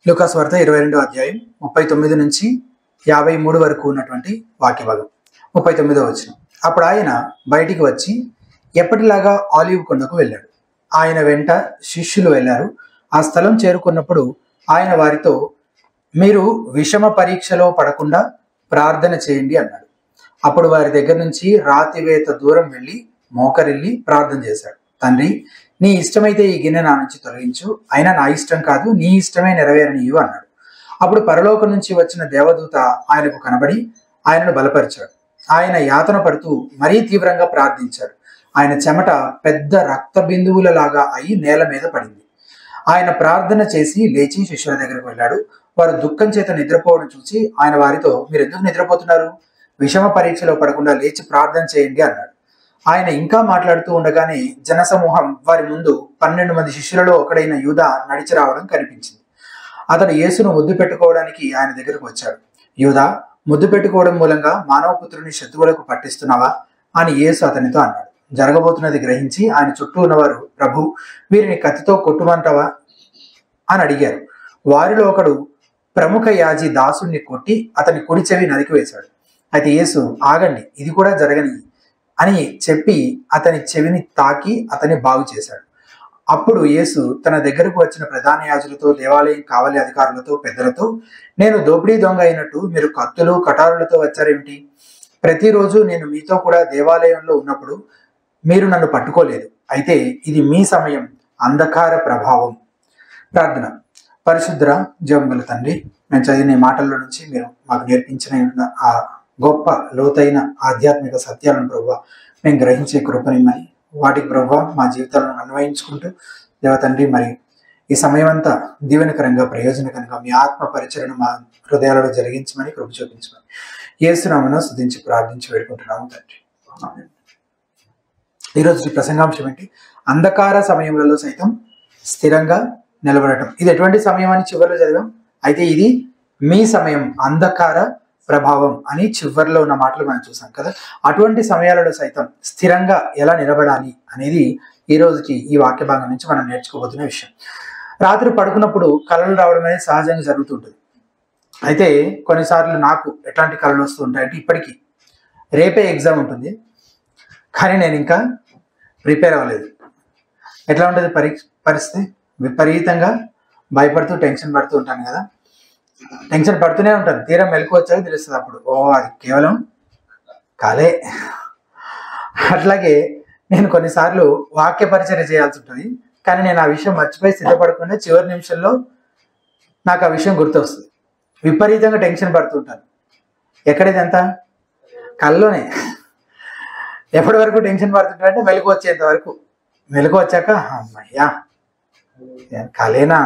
లూకాసు వార్త 22వ అధ్యాయం 39 నుంచి 53 వరకు ఉన్నటువంటి వాక్య భాగం. 39వ వచనం. అప్పుడు ఆయన బయటికి వచ్చి ఎప్పటిలాగా ఆలివ్ కొండకు వెళ్ళాడు. ఆయన వెంట శిష్యులు వెళ్ళారు. ఆ స్థలం చేరుకున్నప్పుడు ఆయన వారితో, మీరు విషమ పరీక్షలో పడకుండా ప్రార్థన చేయండి అన్నాడు. అప్పుడు వారి దగ్గర నుంచి రాతివేత దూరం వెళ్ళి మోకరిల్లి ప్రార్థన చేశాడు. తండ్రి, నీ ఇష్టమైతే ఈ గిన్నె నా నుంచి తొలగించు, అయినా నా ఇష్టం కాదు, నీ ఇష్టమే నెరవేరనీయు అన్నాడు. అప్పుడు పరలోకం నుంచి వచ్చిన దేవదూత ఆయనకు కనబడి ఆయనను బలపరిచాడు. ఆయన యాతన పడుతూ మరీ తీవ్రంగా ప్రార్థించాడు. ఆయన చెమట పెద్ద రక్త బిందువుల లాగా అయి నేల మీద పడింది. ఆయన ప్రార్థన చేసి లేచి శిష్యుల దగ్గరకు వెళ్ళాడు. వారు దుఃఖం చేత నిద్రపోవడం చూసి ఆయన వారితో, మీరు ఎందుకు నిద్రపోతున్నారు? విషమ పరీక్షలో పడకుండా లేచి ప్రార్థన చేయండి అన్నాడు. ఆయన ఇంకా మాట్లాడుతూ ఉండగానే జనసమూహం వారి ముందు 12 మంది శిష్యులలో ఒకడైన యూదా నడిచి రావడం కనిపించింది. అతడు యేసును ముద్దు పెట్టుకోవడానికి ఆయన దగ్గరకు వచ్చాడు. యూదా, ముద్దు పెట్టుకోవడం మూలంగా మానవపుత్రుని శత్రువులకు పట్టిస్తున్నావా అని యేసు అతనితో అన్నాడు. జరగబోతున్నది గ్రహించి ఆయన చుట్టూ ఉన్నవారు, ప్రభు, వీరిని కత్తితో కొట్టుమంటావా అని అడిగారు. వారిలో ఒకడు ప్రముఖ యాజీ దాసుని కొట్టి అతని కుడి చెవి నరికి వేశాడు. అయితే యేసు, ఆగండి, ఇది కూడా జరగని అని చెప్పి అతని చెవిని తాకి అతన్ని బాగు చేశాడు. అప్పుడు యేసు తన దగ్గరకు వచ్చిన ప్రధాన యాజకులతో, దేవాలయం కావలి అధికారులతో, పెద్దలతో, నేను దోపిడీ దొంగ అయినట్టు మీరు కత్తులు కటారులతో వచ్చారేమిటి? ప్రతిరోజు నేను మీతో కూడా దేవాలయంలో ఉన్నప్పుడు మీరు నన్ను పట్టుకోలేదు. అయితే ఇది మీ సమయం, అంధకార ప్రభావం. ప్రార్థన. పరిశుద్ధ జీవముగల తండ్రి, మేము చదివిన మాటల్లో నుంచి మీరు మాకు నేర్పించిన ఆ గొప్ప లోతైన ఆధ్యాత్మిక సత్యాలను ప్రభువా మేము గ్రహించే కృపనిమ్మని, వాటికి ప్రభువా మా జీవితాలను అన్వయించుకుంటూ దేవతండ్రి మరి ఈ సమయం అంతా దీవెనకరంగా ప్రయోజనకరంగా మీ ఆత్మ పరిచరణ మా హృదయాలలో జరిగించమని కృప చూపించమని యేసునామమున స్తుతించి ప్రార్థించి వేడుకుంటున్నాము తండ్రి. ఈరోజు ఈ ప్రసంగాంశం ఏంటి? అంధకార సమయములలో సైతం స్థిరంగా నిలబడటం. ఇది ఎటువంటి సమయం అని చివరిలో చదివాం. అయితే ఇది మీ సమయం, అంధకార ప్రభావం అని చివరిలో ఉన్న మాటలు మనం చూసాం కదా. అటువంటి సమయాలలో సైతం స్థిరంగా ఎలా నిలబడాలి అనేది ఈ రోజుకి ఈ వాక్య భాగం నుంచి మనం నేర్చుకోబోతున్న విషయం. రాత్రి పడుకున్నప్పుడు కళలు రావడం అనేది సహజంగా జరుగుతుంటుంది. అయితే కొన్నిసార్లు నాకు ఎట్లాంటి కళలు వస్తూ ఉంటాయంటే, ఇప్పటికీ రేపే ఎగ్జామ్ ఉంటుంది కానీ నేను ఇంకా ప్రిపేర్ అవ్వలేదు. ఎట్లా ఉంటుంది పరిస్థితి? విపరీతంగా భయపడుతూ టెన్షన్ పడుతూ ఉంటాను కదా. టెన్షన్ పడుతూనే ఉంటాను. తీరం మెలకు వచ్చాక తెలుస్తుంది అప్పుడు, ఓ అది కేవలం కాలే. అట్లాగే నేను కొన్నిసార్లు వాక్య పరిచర్య చేయాల్సి ఉంటుంది కానీ నేను ఆ విషయం మర్చిపోయి సిద్ధపడకుండా చివరి నిమిషంలో నాకు ఆ విషయం గుర్తొస్తుంది. విపరీతంగా టెన్షన్ పడుతుంటాను. ఎక్కడేదంతా కల్లోనే. ఎప్పటి వరకు టెన్షన్ పడుతుంటానంటే మెలకు వచ్చేంత వరకు. మెలకు వచ్చాక అమ్మయ్యా కాలేనా.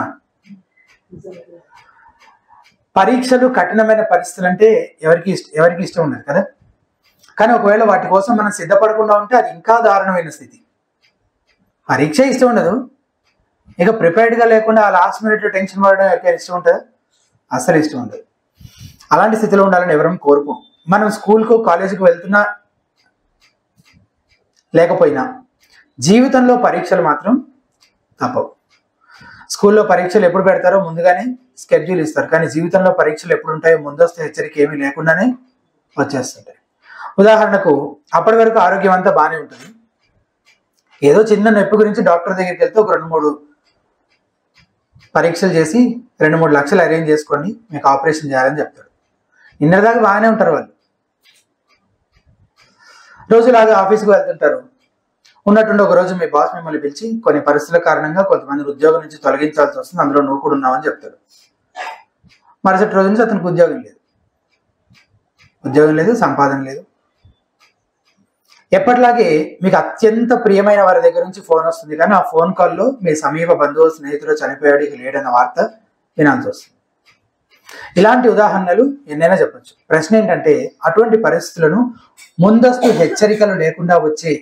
పరీక్షలు కఠినమైన పరిస్థితులు అంటే ఎవరికి ఇష్టం ఉండదు కదా. కానీ ఒకవేళ వాటి కోసం మనం సిద్ధపడకుండా ఉంటే అది ఇంకా దారుణమైన స్థితి. పరీక్ష ఇష్టం ఉండదు, ఇక ప్రిపేర్డ్గా లేకుండా ఆ లాస్ట్ మినిట్లో టెన్షన్ పడడం ఎవరికైనా ఇష్టం ఉంటుందా? అస్సలు ఇష్టం ఉండదు. అలాంటి స్థితిలో ఉండాలని ఎవరం కోరుకోం. మనం స్కూల్కు కాలేజీకి వెళ్తున్నా లేకపోయినా జీవితంలో పరీక్షలు మాత్రం తప్పవు. స్కూల్లో పరీక్షలు ఎప్పుడు పెడతారో ముందుగానే స్కెడ్యూల్ ఇస్తారు, కానీ జీవితంలో పరీక్షలు ఎప్పుడు ఉంటాయో ముందస్తు హెచ్చరిక ఏమీ లేకుండానే వచ్చేస్తుంటాయి. ఉదాహరణకు, అప్పటి వరకు ఆరోగ్యం అంతా బాగానే ఉంటుంది. ఏదో చిన్న నొప్పి గురించి డాక్టర్ దగ్గరికి వెళ్తే ఒక 2-3 పరీక్షలు చేసి 2-3 లక్షలు అరేంజ్ చేసుకోండి, మీకు ఆపరేషన్ చేయాలని చెప్తాడు. ఇన్నదాకా బాగానే ఉంటారు వాళ్ళు. రోజులాగా ఆఫీస్కి వెళ్తుంటారు. ఉన్నట్టుండి ఒక రోజు మీ బాస్ మిమ్మల్ని పిలిచి కొన్ని పరిస్థితుల కారణంగా కొంతమంది ఉద్యోగం నుంచి తొలగించాల్సి వస్తుంది, అందులో నువ్వు కూడా ఉన్నావని చెప్తాడు. మరుసటి రోజు నుంచి అతనికి ఉద్యోగం లేదు, సంపాదన లేదు. ఎప్పటిలాగే మీకు అత్యంత ప్రియమైన వారి దగ్గర నుంచి ఫోన్ వస్తుంది, కానీ ఆ ఫోన్ కాల్లో మీ సమీప బంధువు స్నేహితుడు చనిపోయాడు, ఇక లేడన్న వార్త వినాల్సి వస్తుంది. ఇలాంటి ఉదాహరణలు ఎన్నైనా చెప్పచ్చు. ప్రశ్న ఏంటంటే, అటువంటి పరిస్థితులను ముందస్తు హెచ్చరికలు లేకుండా వచ్చే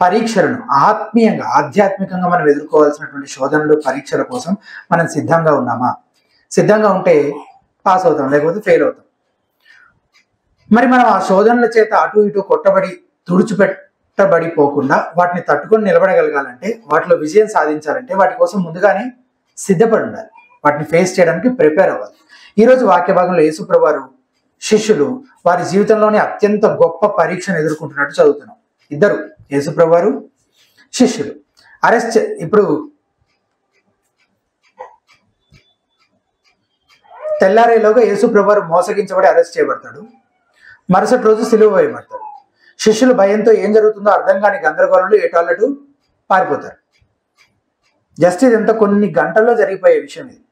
పరీక్షలను ఆత్మీయంగా ఆధ్యాత్మికంగా మనం ఎదుర్కోవాల్సినటువంటి శోధనలు పరీక్షల కోసం మనం సిద్ధంగా ఉన్నామా? సిద్ధంగా ఉంటే పాస్ అవుతాం, లేకపోతే ఫెయిల్ అవుతాం. మరి మనం ఆ శోధనల చేత అటు ఇటు కొట్టబడి తుడిచిపెట్టబడిపోకుండా వాటిని తట్టుకొని నిలబడగలగాలంటే, వాటిలో విజయం సాధించాలంటే వాటి కోసం ముందుగానే సిద్ధపడి ఉండాలి, వాటిని ఫేస్ చేయడానికి ప్రిపేర్ అవ్వాలి. ఈరోజు వాక్య భాగంలో యేసుప్రభు వారు శిష్యులు వారి జీవితంలోనే అత్యంత గొప్ప పరీక్షను ఎదుర్కొంటున్నట్టు చదువుతున్నాం. ఇద్దరు, యేసుప్రభు వారు, శిష్యులు. ఇప్పుడు తెల్లారేలోగా యేసుప్రభు వారు మోసగించబడి అరెస్ట్ చేయబడతాడు. మరుసటి రోజు సిలువ వేయబడతాడు. శిష్యులు భయంతో ఏం జరుగుతుందో అర్థం కాని గందరగోళంలో ఏటాళ్ళటు పారిపోతారు. జస్ట్ ఇదంతా కొన్ని గంటల్లో జరిగిపోయే విషయం ఇది.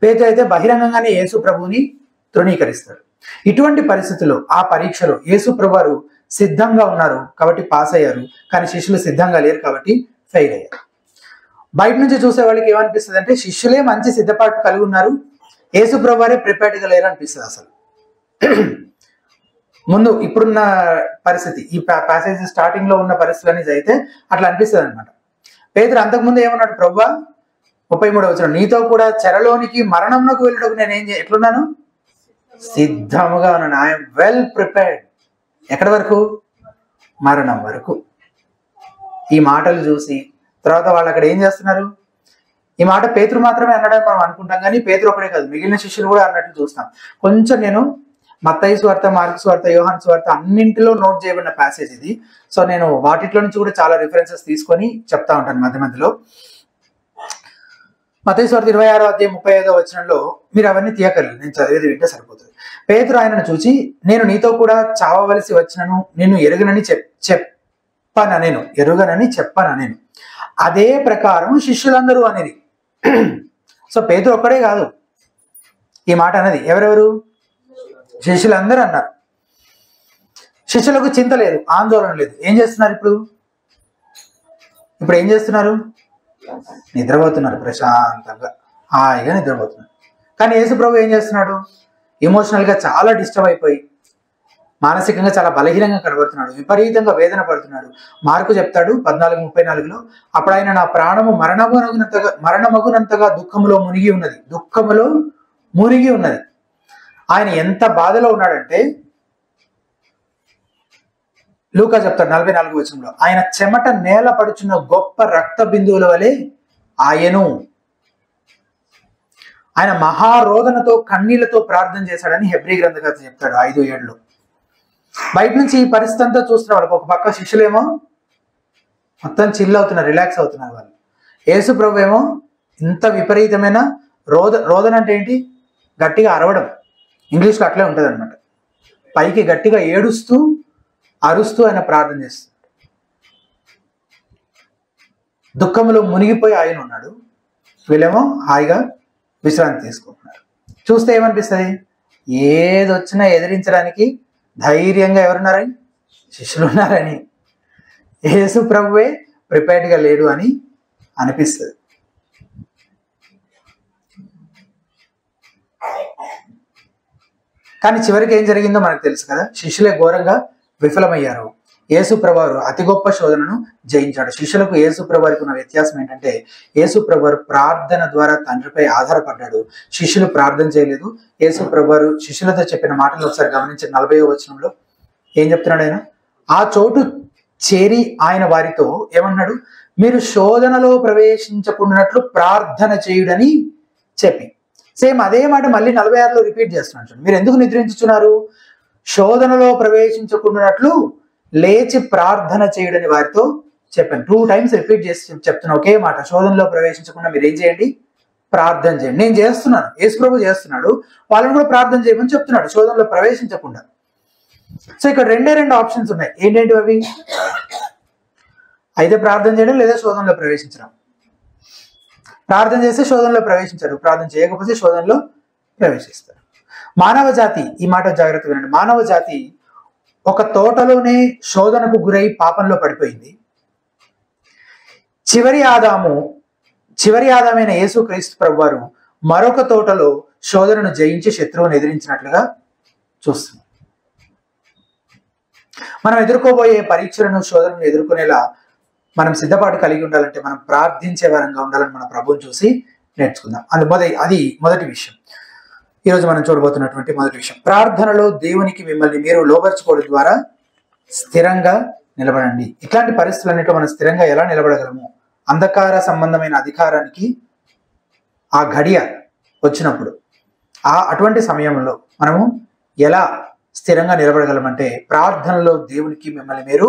పేతురు అయితే బహిరంగంగానే యేసు ప్రభువుని తృణీకరిస్తాడు. ఇటువంటి పరిస్థితుల్లో ఆ పరీక్షలో యేసు ప్రభు వారు సిద్ధంగా ఉన్నారు కాబట్టి పాస్ అయ్యారు, కానీ శిష్యులు సిద్ధంగా లేరు కాబట్టి ఫెయిల్ అయ్యారు. బయట నుంచి చూసే వాళ్ళకి ఏమనిపిస్తుంది అంటే శిష్యులే మంచి సిద్ధపాటు కలిగి ఉన్నారు, యేసు ప్రభు వారే ప్రిపేర్డ్గా లేరు అనిపిస్తుంది. అసలు ముందు ఇప్పుడున్న పరిస్థితి, ఈ ప్యాసేజ్ స్టార్టింగ్ లో ఉన్న పరిస్థితులన్నీ అయితే అట్లా అనిపిస్తుంది అనమాట. పేతురు అంతకుముందు ఏమన్నాడు? ప్రభువా, 33వ వచనం, నీతో కూడా చెరలోనికి మరణంలోకి వెళ్ళడానికి నేను ఎట్లున్నాను? సిద్ధముగా ఉన్నాను. I'm well prepared. ఎక్కడి వరకు? మరణం వరకు. ఈ మాటలు చూసి తర్వాత వాళ్ళు అక్కడ ఏం చేస్తున్నారు? ఈ మాట పేతురు మాత్రమే అన్నాడని మనం అనుకుంటాం, కానీ పేతురు ఒకడే కాదు, మిగిలిన శిష్యులు కూడా అన్నట్టు చూస్తాం. కొంచెం నేను మత్తయి సువార్త, మార్కు సువార్త, యోహాను సువార్త అన్నింటిలో నోట్ చేయబడిన ప్యాసేజ్ ఇది. సో నేను వాటిలో నుంచి కూడా చాలా రిఫరెన్సెస్ తీసుకొని చెప్తా ఉంటాను మధ్య మధ్యలో. మత్తయి సువార్త 26వ అధ్యాయం 35వ వచనంలో మీరు అవన్నీ తీయకర్లేదు, నేను చదివేది వింటే సరిపోతుంది. పేతురు ఆయనను చూచి, నేను నీతో కూడా చావవలసి వచ్చినను, నిన్ను ఎరుగనని చెప్పననేను. అదే ప్రకారం శిష్యులందరూ అనేది. సో పేతురు ఒక్కడే కాదు ఈ మాట అనేది. ఎవరెవరు? శిష్యులందరూ అన్నారు. శిష్యులకు చింత లేదు, ఆందోళన లేదు. ఏం చేస్తున్నారు? ఇప్పుడు ఏం చేస్తున్నారు? నిద్రపోతున్నారు, ప్రశాంతంగా హాయిగా నిద్రపోతున్నారు. కానీ యేసు ప్రభు ఏం చేస్తున్నాడు? ఎమోషనల్గా చాలా డిస్టర్బ్ అయిపోయి మానసికంగా చాలా బలహీనంగా కనబడుతున్నాడు, విపరీతంగా వేదన పడుతున్నాడు. మార్కు చెప్తాడు 14:34లో, అప్పుడు ఆయన నా ప్రాణము మరణమగునంతగా దుఃఖములో మునిగి ఉన్నది. ఆయన ఎంత బాధలో ఉన్నాడంటే లూకా చెప్తాడు 44వ వచనంలో, ఆయన చెమట నేల పడుచున్న గొప్ప రక్త బిందువుల వలె ఆయను. ఆయన మహారోదనతో కన్నీళ్లతో ప్రార్థన చేశాడని హెబ్రీ గ్రంథకర్త చెప్తాడు 5:7లో. బయట నుంచి ఈ పరిస్థితి అంతా చూస్తున్న వాళ్ళకి ఒక పక్క శిష్యులేమో మొత్తం చిల్ అవుతున్నారు, రిలాక్స్ అవుతున్నారు వాళ్ళు. యేసు ప్రభు ఏమో ఇంత విపరీతమైన రోదన అంటే ఏంటి? గట్టిగా అరవడం. ఇంగ్లీష్లో అట్లే ఉంటుంది అనమాట. పైకి గట్టిగా ఏడుస్తూ అరుస్తూ ఆయన ప్రార్థన చేస్తాడు. దుఃఖంలో మునిగిపోయి ఆయన ఉన్నాడు, వీళ్ళేమో హాయిగా విశ్రాంతి తీసుకుంటున్నారు. చూస్తే ఏమనిపిస్తుంది? ఏదొచ్చినా ఎదిరించడానికి ధైర్యంగా ఎవరున్నారని? శిష్యులు ఉన్నారని. యేసు ప్రభువే ప్రిపేర్డ్గా లేడు అని అనిపిస్తుంది. కానీ చివరికి ఏం జరిగిందో మనకు తెలుసు కదా. శిష్యులే ఘోరంగా విఫలమయ్యారు. యేసు ప్రభువారు అతి గొప్ప శోధనను జయించాడు. శిష్యులకు యేసు ప్రభువారికి ఉన్న వ్యత్యాసం ఏంటంటే యేసు ప్రభువారు ప్రార్థన ద్వారా తండ్రిపై ఆధారపడ్డాడు, శిష్యులు ప్రార్థన చేయలేదు. యేసు ప్రభువారు శిష్యులతో చెప్పిన మాటలు ఒకసారి గమనించిన 40వ వచనంలో ఏం చెప్తున్నాడు ఆయన? ఆ చోటు చేరి ఆయన వారితో ఏమన్నాడు? మీరు శోధనలో ప్రవేశించకుండానట్లు ప్రార్థన చేయుడని చెప్పి, సేమ్ అదే మాట మళ్ళీ 46లో రిపీట్ చేస్తున్నాడు. మీరు ఎందుకు నిద్రించుచున్నారు? శోధనలో ప్రవేశించకుండానట్లు లేచి ప్రార్థన చేయడని వారితో చెప్పాను. 2 times రిపీట్ చేసి చెప్తున్నా ఒకే మాట. శోధనలో ప్రవేశించకుండా మీరు ఏం చేయండి? ప్రార్థన చేయండి. నేను చేస్తున్నాను, యేసు ప్రభు చేస్తున్నాడు, వాళ్ళని కూడా ప్రార్థన చేయమని చెప్తున్నాడు శోధనలో ప్రవేశించకుండా. సో ఇక్కడ రెండు ఆప్షన్స్ ఉన్నాయి. ఏంటంటే అవి అయితే ప్రార్థన చేయడం లేదా శోధనలో ప్రవేశించడం. ప్రార్థన చేస్తే శోధనలో ప్రవేశించారు, ప్రార్థన చేయకపోతే శోధనలో ప్రవేశిస్తారు. మానవ జాతి, ఈ మాట జాగ్రత్త వినండి, మానవ జాతి ఒక తోటలోనే శోధనకు గురై పాపంలో పడిపోయింది. చివరి ఆదామైన యేసుక్రీస్తు ప్రభువారు మరొక తోటలో శోధనను జయించి శత్రువును ఎదిరించినట్లుగా చూస్తున్నాం. మనం ఎదుర్కోబోయే పరీక్షలను, శోధనను ఎదుర్కొనేలా మనం సిద్ధపాటు కలిగి ఉండాలంటే మనం ప్రార్థించే వారంగా ఉండాలని మన ప్రభువుని చూసి నేర్చుకుందాం. అది మొదటి విషయం. ఈరోజు మనం చూడబోతున్నటువంటి మొదటి విషయం, ప్రార్థనలో దేవునికి మిమ్మల్ని మీరు లోబర్చుకోవడం ద్వారా స్థిరంగా నిలబడండి. ఇట్లాంటి పరిస్థితులన్నింటిలో మనం స్థిరంగా ఎలా నిలబడగలము అంధకార సంబంధమైన అధికారానికి ఆ గడియ వచ్చినప్పుడు అటువంటి సమయంలో మనము ఎలా స్థిరంగా నిలబడగలమంటే ప్రార్థనలో దేవునికి మిమ్మల్ని మీరు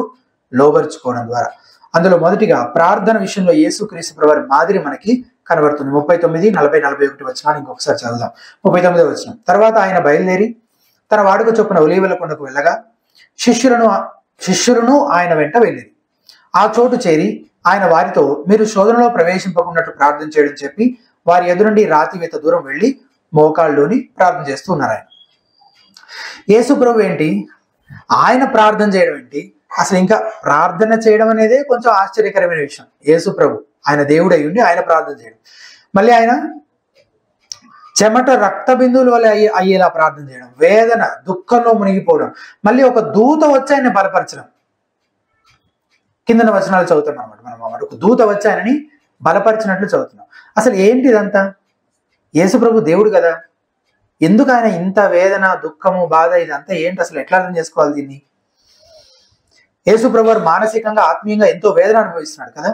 లోబరుచుకోవడం ద్వారా. అందులో మొదటిగా ప్రార్థన విషయంలో యేసుక్రీస్తు ప్రభువారి మాదిరి మనకి కనబడుతుంది. 39, 40, 41 వచనాలు ఇంకొకసారి చదువుదాం. 39వ వచనం, తర్వాత ఆయన బయలుదేరి తన వాడుక చొప్పున ఒలీవల కొండకు వెళ్ళగా శిష్యులను ఆయన వెంట వెళ్ళిరి. ఆ చోటు చేరి ఆయన వారితో, మీరు శోధనలో ప్రవేశింపకున్నట్టు ప్రార్థన చేయడం చెప్పి వారి ఎదురుండి రాతివేత దూరం వెళ్ళి మోకాళ్ళలోని ప్రార్థన చేస్తూ ఉన్నారు. ఆయన యేసు ప్రభు ఏంటి, ఆయన ప్రార్థన చేయడం ఏంటి, అసలు ఇంకా ప్రార్థన చేయడం అనేదే కొంచెం ఆశ్చర్యకరమైన విషయం. యేసు ప్రభు ఆయన దేవుడు అయి ఉండి ఆయన ప్రార్థన చేయడం, మళ్ళీ ఆయన చెమట రక్త బిందువుల వల్ల అయ్యేలా ప్రార్థన చేయడం, వేదన దుఃఖంలో మునిగిపోవడం, మళ్ళీ ఒక దూత వచ్చి ఆయన బలపరచడం. కిందన వచనాలు చదువుతున్నాం అన్నమాట మనం, ఒక దూత వచ్చి ఆయనని బలపరిచినట్లు చదువుతున్నాం. అసలు ఏంటి ఇదంతా? యేసు ప్రభు దేవుడు కదా, ఎందుకు ఆయన ఇంత వేదన దుఃఖము బాధ ఇదంతా ఏంటి, అసలు ఎట్లా అర్థం చేసుకోవాలి దీన్ని? యేసు ప్రభు మానసికంగా ఆత్మీయంగా ఎంతో వేదన అనుభవిస్తున్నాడు కదా,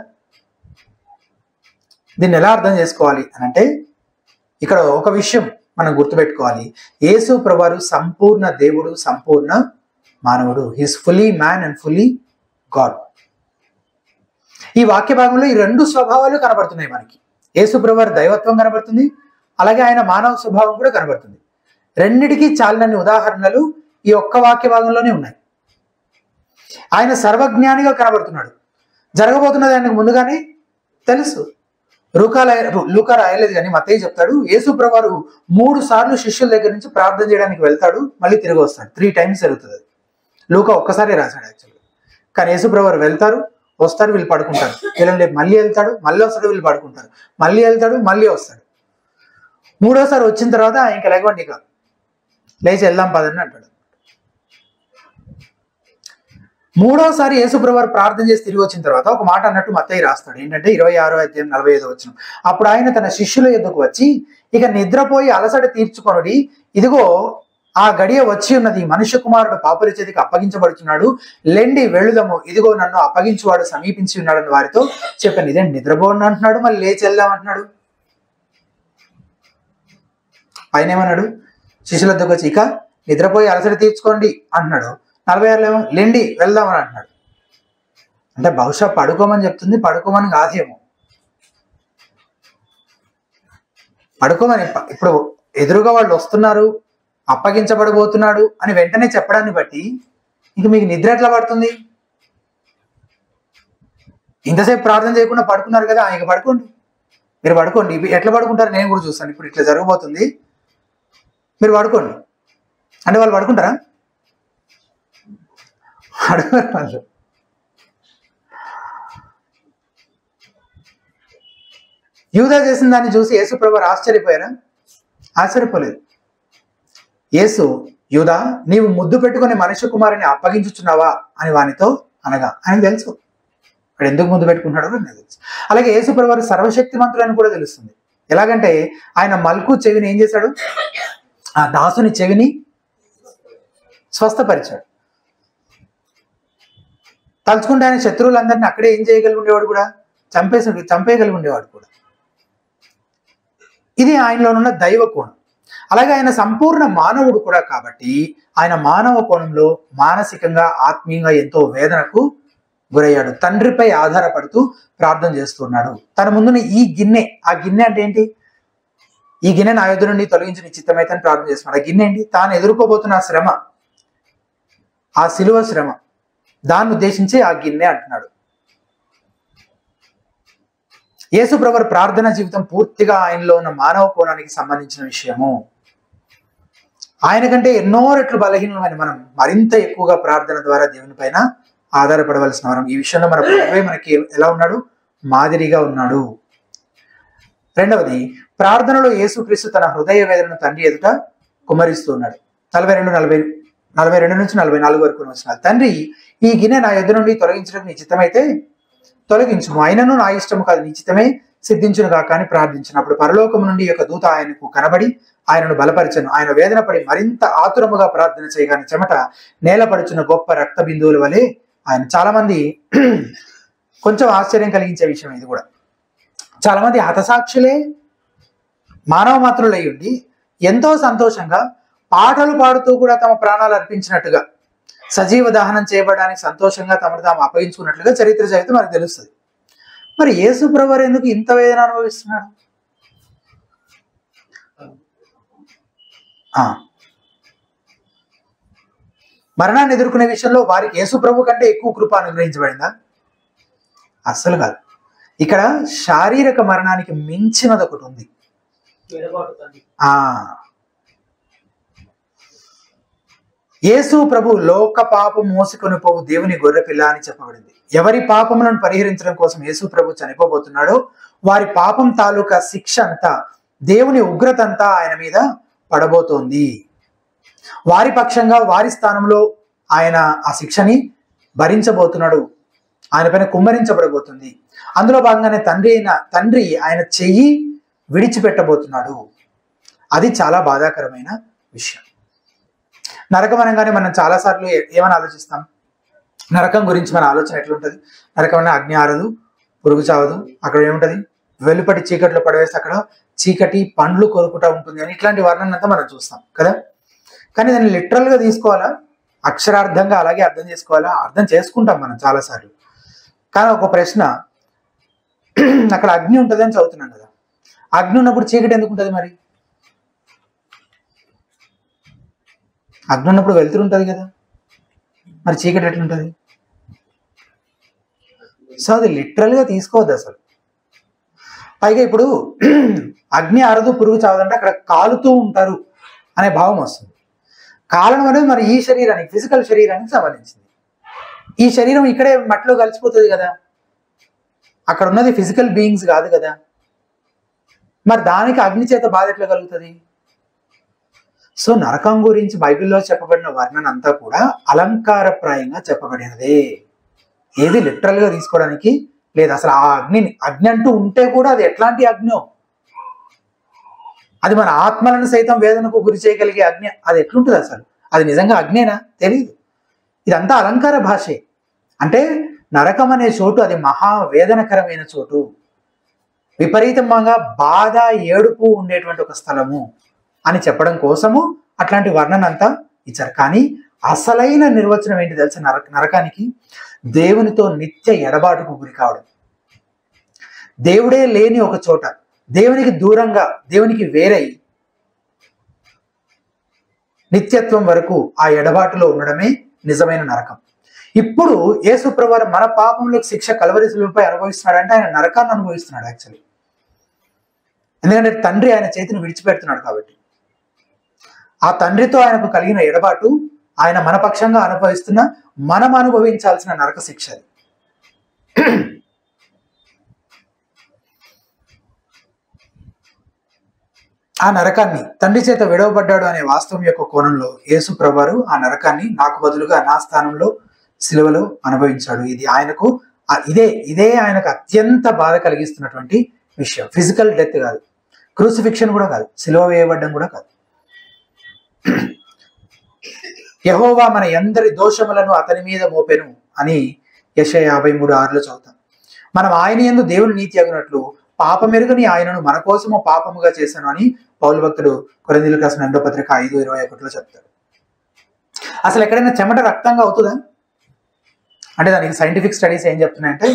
దీన్ని ఎలా అర్థం చేసుకోవాలి అని అంటే ఇక్కడ ఒక విషయం మనం గుర్తుపెట్టుకోవాలి. యేసు ప్రభువారు సంపూర్ణ దేవుడు, సంపూర్ణ మానవుడు. He's fully man and fully God. ఈ వాక్య భాగంలో ఈ రెండు స్వభావాలు కనబడుతున్నాయి మనకి. యేసు ప్రభువారి దైవత్వం కనబడుతుంది, అలాగే ఆయన మానవ స్వభావం కూడా కనబడుతుంది. రెండిటికీ చాలినన్ని ఉదాహరణలు ఈ ఒక్క వాక్య భాగంలోనే ఉన్నాయి. ఆయన సర్వజ్ఞానిగా కనబడుతున్నాడు, జరగబోతున్నది ఆయనకు ముందుగానే తెలుసు. లూకా రాయలేదు కానీ మత్తయి చెప్తాడు, యేసు ప్రభువారు 3 సార్లు శిష్యుల దగ్గర నుంచి ప్రార్థన చేయడానికి వెళ్తాడు, మళ్ళీ తిరిగి వస్తాడు. 3 టైమ్స్ జరుగుతుంది. లూకా ఒక్కసారి రాశాడు యాక్చువల్గా. కానీ యేసు ప్రభువారు వెళ్తారు, వస్తారు, వీళ్ళు పడుకుంటారు, వీళ్ళని లేపు మళ్ళీ వెళ్తాడు, మళ్ళీ వస్తాడు, వీళ్ళు పడుకుంటారు, మళ్ళీ వెళ్తాడు, మళ్ళీ వస్తాడు. 3వసారి వచ్చిన తర్వాత ఇంకా లేకపోండి, ఇక లేచి వెళ్దాం పదండి అంటాడు. 3వసారి యేసు ప్రభువారు ప్రార్థన చేసి తిరిగి వచ్చిన తర్వాత ఒక మాట అన్నట్టు మత్తయి రాస్తాడు. ఏంటంటే 26వ అధ్యాయం 45వ వచనం, అప్పుడు ఆయన తన శిష్యుల యొద్దకు వచ్చి, ఇక నిద్రపోయి అలసట తీర్చుకొనుడి, ఇదిగో ఆ గడియ వచ్చి ఉన్నది, మనుష్య కుమారుడు పాపుల చేతికి అప్పగించబడుతున్నాడు, లెండి వెళుదము, ఇదిగో నన్ను అప్పగించువాడు సమీపించి ఉన్నాడని వారితో చెప్పాను. ఇదే నిద్రపోండి అంటున్నాడు, మళ్ళీ లేచి వెళ్దాం అంటున్నాడు. ఆయన ఏమన్నాడు, శిష్యుల వద్దకు వచ్చి ఇక నిద్రపోయి అలసట తీర్చుకోండి అంటున్నాడు. 46లో లెండి వెళ్దామని అంటున్నాడు. అంటే బహుశా పడుకోమని చెప్తుంది, పడుకోమని కాదేమో. పడుకోమని, ఇప్పుడు ఎదురుగా వాళ్ళు వస్తున్నారు, అప్పగించబడబోతున్నాడు అని వెంటనే చెప్పడాన్ని బట్టి ఇంక మీకు నిద్ర ఎట్లా పడుతుంది? ఇంతసేపు ప్రార్థన చేయకుండా పడుకున్నారు కదా, ఇక పడుకోండి, మీరు పడుకోండి. ఎట్లా పడుకుంటారు నేను కూడా చూస్తాను. ఇప్పుడు ఇట్లా జరగబోతుంది, మీరు పడుకోండి అంటే వాళ్ళు పడుకుంటారా? అడగారు వాళ్ళు. యూదా చేసిన దాన్ని చూసి యేసు ప్రభువారు ఆశ్చర్యపోయారా? ఆశ్చర్యపోలేదు. యేసు, యూదా, నీవు ముద్దు పెట్టుకుని మనుష్య కుమారుని అప్పగించుచున్నావా అని వానితో అనగా, ఆయన తెలుసు వాడు ఎందుకు ముద్దు పెట్టుకుంటాడో నాకు తెలుసు. అలాగే యేసు ప్రభువారు సర్వశక్తిమంతులని కూడా తెలుస్తుంది. ఎలాగంటే ఆయన మల్కు చెవిని ఏం చేశాడు, ఆ దాసుని చెవిని స్వస్థపరిచాడు. తలుచుకుంటే ఆయన శత్రువులందరినీ అక్కడే ఏం చేయగలిగి ఉండేవాడు కూడా, చంపేయగలిగి ఉండేవాడు కూడా. ఇది ఆయనలోనున్న దైవ కోణం. అలాగే ఆయన సంపూర్ణ మానవుడు కూడా కాబట్టి ఆయన మానవ కోణంలో మానసికంగా ఆత్మీయంగా ఎంతో వేదనకు గురయ్యాడు. తండ్రిపై ఆధారపడుతూ ప్రార్థన చేస్తున్నాడు. తన ముందున్న ఈ గిన్నె, ఆ గిన్నె అంటే ఏంటి? ఈ గిన్నె నా ఎదురు నుండి తొలగించి నీ చిత్తమైతే అని ప్రార్థన చేస్తున్నాడు. ఆ గిన్నె ఏంటి? తాను ఎదుర్కోబోతున్న శ్రమ, ఆ శిలువ శ్రమ, దాన్ని ఉద్దేశించి ఆ గిన్నె అంటున్నాడు. యేసు ప్రభువారి ప్రార్థన జీవితం పూర్తిగా ఆయనలో ఉన్న మానవ కోణానికి సంబంధించిన విషయము. ఆయన కంటే ఎన్నో రెట్లు బలహీనమైన మనం మరింత ఎక్కువగా ప్రార్థన ద్వారా దేవుని పైన ఆధారపడవలసిన వారం. ఈ విషయంలో మన ప్రభువే మనకి ఎలా ఉన్నాడు? మాదిరిగా ఉన్నాడు. రెండవది, ప్రార్థనలో యేసుక్రీస్తు తన హృదయ వేదనను తండ్రి ఎదుట కుమ్మరిస్తూ ఉన్నాడు. 42 నుంచి 44 వరకు వచనాలు. తండ్రి, ఈ గిన్నె నా ఎదురు నుండి తొలగించడం నీ చిత్తమైతే తొలగించుము, అయినను నా ఇష్టము కాదు నీ చిత్తమే సిద్ధించును కాక అని ప్రార్థించినప్పుడు పరలోకము నుండి యొక్క దూత ఆయనకు కనబడి ఆయనను బలపరిచను. ఆయన వేదన పడి మరింత ఆతురముగా ప్రార్థన చేయగానే చెమట నేలపడుచున్న గొప్ప రక్త బిందువుల వలె ఆయన. చాలా మంది కొంచెం ఆశ్చర్యం కలిగించే విషయం ఇది కూడా. చాలా మంది హతసాక్షులే మానవ మాత్రులై ఉండి ఎంతో సంతోషంగా పాటలు పాడుతూ కూడా తమ ప్రాణాలు అర్పించినట్టుగా, సజీవ దహనం చేయబడడానికి సంతోషంగా తమను తాము అప్పగించుకున్నట్లుగా చరిత్ర చదివితే మనకు తెలుస్తుంది. మరి యేసు ప్రభువారు ఎందుకు ఇంత వేదన అనుభవిస్తున్నాడు? మరణాన్ని ఎదుర్కొనే విషయంలో వారికి యేసు ప్రభు కంటే ఎక్కువ కృప అనుగ్రహించబడిందా? అస్సలు కాదు. ఇక్కడ శారీరక మరణానికి మించినది ఒకటి ఉంది. యేసు ప్రభు లోక పాపం మోసుకొని పోవు దేవుని గొర్రెపిల్ల అని చెప్పబడింది. ఎవరి పాపములను పరిహరించడం కోసం యేసు ప్రభు చనిపోబోతున్నాడో వారి పాపం తాలూకా శిక్ష అంతా, దేవుని ఉగ్రత అంతా ఆయన మీద పడబోతోంది. వారి పక్షంగా వారి స్థానంలో ఆయన ఆ శిక్షని భరించబోతున్నాడు. ఆయన పైన కుమ్మరించబడబోతుంది. అందులో భాగంగానే తండ్రి ఆయన చెయ్యి విడిచిపెట్టబోతున్నాడు. అది చాలా బాధాకరమైన విషయం. నరకం అనగానే మనం చాలాసార్లు ఏమని ఆలోచిస్తాం? నరకం గురించి మన ఆలోచన ఎట్లుంటుంది? నరకం అనే అగ్ని ఆరదు, పురుగు చావదు, అక్కడ ఏముంటుంది? వెలుపటి చీకట్లో పడవేసి అక్కడ చీకటి పండ్లు కొరుకుటా ఉంటుంది అని ఇట్లాంటి వర్ణన అంతా మనం చూస్తాం కదా. కానీ దాన్ని లిటరల్గా తీసుకోవాలా? అక్షరార్థంగా అలాగే అర్థం చేసుకోవాలా? అర్థం చేసుకుంటాం మనం చాలాసార్లు. కానీ ఒక ప్రశ్న, అక్కడ అగ్ని ఉంటుంది అని చదువుతున్నాం కదా, అగ్ని ఉన్నప్పుడు చీకటి ఎందుకు ఉంటుంది? మరి అగ్ని ఉన్నప్పుడు వెలుతురు ఉంటుంది కదా, మరి చీకటి ఎట్లుంటుంది? సో అది లిటరల్గా తీసుకోవద్దు అసలు. పైగా ఇప్పుడు అగ్ని ఆరదు పురుగు చావదంటే అక్కడ కాలుతూ ఉంటారు అనే భావం వస్తుంది. కాలనం అనేది మరి ఈ శరీరానికి, ఫిజికల్ శరీరానికి సంబంధించింది. ఈ శరీరం ఇక్కడే మట్టిలో కలిసిపోతుంది కదా, అక్కడ ఉన్నది ఫిజికల్ బీయింగ్స్ కాదు కదా. మరి దానికి అగ్ని చేత బాధ ఎట్లా కలుగుతుంది? సో నరకం గురించి బైబిల్లో చెప్పబడిన వర్ణన అంతా కూడా అలంకారప్రాయంగా చెప్పబడినదే. ఏది లిటరల్గా తీసుకోవడానికి లేదు. అసలు ఆ అగ్ని అంటూ ఉంటే కూడా అది ఎట్లాంటి అగ్నో, అది మన ఆత్మలను సైతం వేదనకు గురి చేయగలిగే అగ్ని, అది ఎట్లుంటుంది అసలు? అది నిజంగా అగ్నేనా? తెలియదు. ఇదంతా అలంకార భాషే. అంటే నరకం అనే చోటు అది మహావేదనకరమైన చోటు, విపరీతంగా బాధ ఏడుపు ఉండేటువంటి ఒక స్థలము అని చెప్పడం కోసము అట్లాంటి వర్ణన అంతా ఇచ్చారు. కానీ అసలైన నిర్వచనం ఏంటి తెలుసా? నరకానికి దేవునితో నిత్య ఎడబాటుకు గురి కావడం, దేవుడే లేని ఒక చోట, దేవునికి దూరంగా, దేవునికి వేరై నిత్యత్వం వరకు ఆ ఎడబాటులో ఉండడమే నిజమైన నరకం. ఇప్పుడు యేసు ప్రభువు మన పాపంలోకి శిక్ష కల్వరి శిలువపై అనుభవిస్తున్నాడు అంటే ఆయన నరకాన్ని అనుభవిస్తున్నాడు యాక్చువల్లీ. ఎందుకంటే తండ్రి ఆయన చేతిని విడిచిపెడుతున్నాడు కాబట్టి. ఆ తండ్రితో ఆయనకు కలిగిన ఎడబాటు ఆయన మన పక్షంగా అనుభవిస్తున్న, మనం అనుభవించాల్సిన నరక శిక్ష అది. ఆ నరకాన్ని తండ్రి చేత విడవబడ్డాడు అనే వాస్తవం యొక్క కోణంలో యేసు ప్రభువారు ఆ నరకాన్ని నాకు బదులుగా నా స్థానంలో సిలువలో అనుభవించాడు. ఇది ఆయనకు ఇదే ఆయనకు అత్యంత బాధ కలిగిస్తున్నటువంటి విషయం. ఫిజికల్ డెత్ కాదు, క్రూసిఫిక్షన్ కూడా కాదు, సిలువ వేయబడ్డం కూడా కాదు. యెహోవా మన ఎందరి దోషములను అతని మీద మోపెను అని యెషయా 53:6 చదువుతాం. మనం ఆయన యందు దేవుని నీతి అగునట్లు పాపమెరుగని ఆయనను మన కోసము పాపముగా చేశాను అని పౌలు భక్తుడు కొరింథీయులకు రాసిన 2వ పత్రిక 5:21 చెప్తాడు. అసలు ఎక్కడైనా చెమట రక్తంగా అవుతుందా? అంటే దానికి సైంటిఫిక్ స్టడీస్ ఏం చెప్తున్నాయంటే,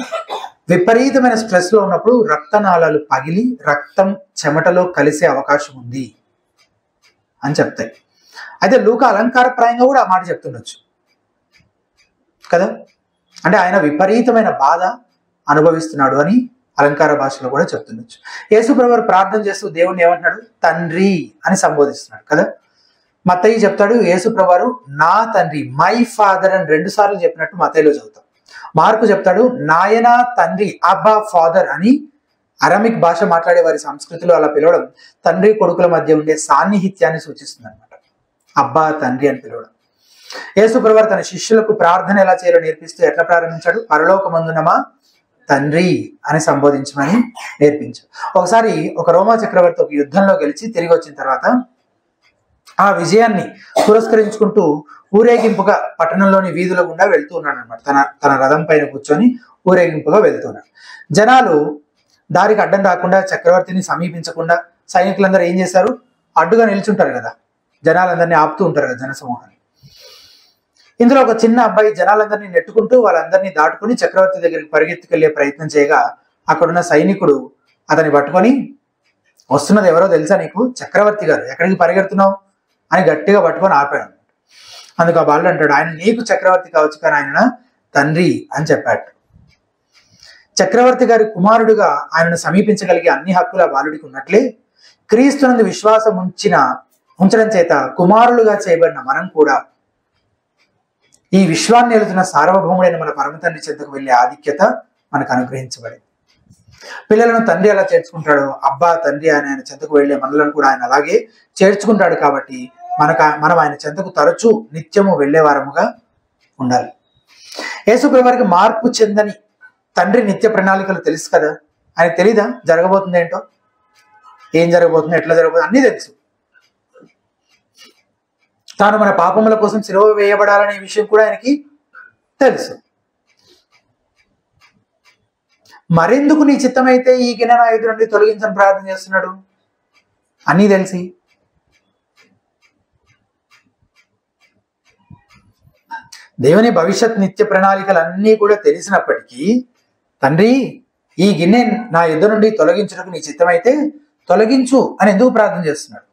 విపరీతమైన స్ట్రెస్లో ఉన్నప్పుడు రక్తనాళాలు పగిలి రక్తం చెమటలో కలిసే అవకాశం ఉంది అని చెప్తాయి. అయితే లూకా అలంకారప్రాయంగా కూడా ఆ మాట చెప్తుండొచ్చు కదా. అంటే ఆయన విపరీతమైన బాధ అనుభవిస్తున్నాడు అని అలంకార భాషలో కూడా చెప్తుండొచ్చు. యేసు ప్రభువు ప్రార్థన చేస్తూ దేవుణ్ణి ఏమంటున్నాడు? తండ్రి అని సంబోధిస్తున్నాడు కదా. మత్తయి చెప్తాడు యేసు ప్రభువు నా తండ్రి, మై ఫాదర్ అని 2 సార్లు చెప్పినట్టు మత్తయిలో చదువుతాం. మార్కు చెప్తాడు నాయన తండ్రి, అబ్బా ఫాదర్ అని. అరమిక్ భాష మాట్లాడే వారి సంస్కృతిలో అలా పిలవడం తండ్రి కొడుకుల మధ్య ఉండే సాన్నిహిత్యాన్ని సూచిస్తుంది అనమాట. అబ్బా తండ్రి అని పిలవడం. యేసు ప్రభువు తన శిష్యులకు ప్రార్థన ఎలా చేయాలో నేర్పిస్తూ ఎట్లా ప్రారంభించాడు? పరలోకమందున మా తండ్రి అని సంబోధించమని నేర్పించాడు. ఒకసారి ఒక రోమా చక్రవర్తి ఒక యుద్ధంలో గెలిచి తిరిగి వచ్చిన తర్వాత ఆ విజయాన్ని పురస్కరించుకుంటూ ఊరేగింపుగా పట్టణంలోని వీధుల గుండా వెళ్తూ ఉన్నాడు అనమాట. తన రథం పైన కూర్చొని ఊరేగింపుగా వెళ్తున్నాడు. జనాలు దారికి అడ్డం రాకుండా చక్రవర్తిని సమీపించకుండా సైనికులందరూ ఏం చేశారు, అడ్డుగా నిల్చుంటారు కదా, జనాలందరినీ ఆపుతూ ఉంటారు కదా జనసమూహాన్ని. ఇందులో ఒక చిన్న అబ్బాయి జనాలందరినీ నెట్టుకుంటూ వాళ్ళందరినీ దాటుకుని చక్రవర్తి దగ్గరికి పరిగెత్తుకెళ్లే ప్రయత్నం చేయగా అక్కడున్న సైనికుడు అతన్ని పట్టుకొని, వస్తున్నది ఎవరో తెలుసా నీకు, చక్రవర్తి గారు, ఎక్కడికి పరిగెడుతున్నావు అని గట్టిగా పట్టుకొని ఆపాడు. అందుకు ఆ బాలుడు అంటాడు, ఆయన నీకు చక్రవర్తి కావచ్చు కానీ ఆయన తండ్రి అని చెప్పాడు. చక్రవర్తి గారి కుమారుడుగా ఆయనను సమీపించగలిగే అన్ని హక్కులు ఆ బాలుడికి ఉన్నట్లే క్రీస్తునందు విశ్వాసం ఉంచడం చేత కుమారులుగా చేయబడిన మనం కూడా ఈ విశ్వాన్ని వెళుతున్న సార్వభౌముడైన మన పరమ తండ్రి చెంతకు వెళ్ళే ఆధిక్యత మనకు అనుగ్రహించబడింది. పిల్లలను తండ్రి ఎలా చేర్చుకుంటాడో అబ్బా తండ్రి ఆయన చెంతకు వెళ్ళే మనలను కూడా ఆయన అలాగే చేర్చుకుంటాడు. కాబట్టి మనం ఆయన చెంతకు తరచూ నిత్యము వెళ్లే వారముగా ఉండాలి. యేసుప్రభువు వారికి మార్పు చెందని తండ్రి నిత్య ప్రణాళికలు తెలుసు కదా, ఆయనకు తెలీదా జరగబోతుంది ఏంటో, ఏం జరగబోతుంది, ఎట్లా జరగబోతుంది అన్నీ తెలుసు. తాను మన పాపముల కోసం సిలువ వేయబడాలనే విషయం కూడా ఆయనకి తెలుసు. మరెందుకు నీ చిత్తమైతే ఈ గిన్నె నా ఎదురు నుండి తొలగించని ప్రార్థన చేస్తున్నాడు, అన్నీ తెలిసి. దేవుని భవిష్యత్ నిత్య ప్రణాళికలన్నీ కూడా తెలిసినప్పటికీ తండ్రి ఈ గిన్నె నా ఎదురు నుండి తొలగించుటకు నీ చిత్తమైతే తొలగించు అని ఎందుకు ప్రార్థన చేస్తున్నాడు?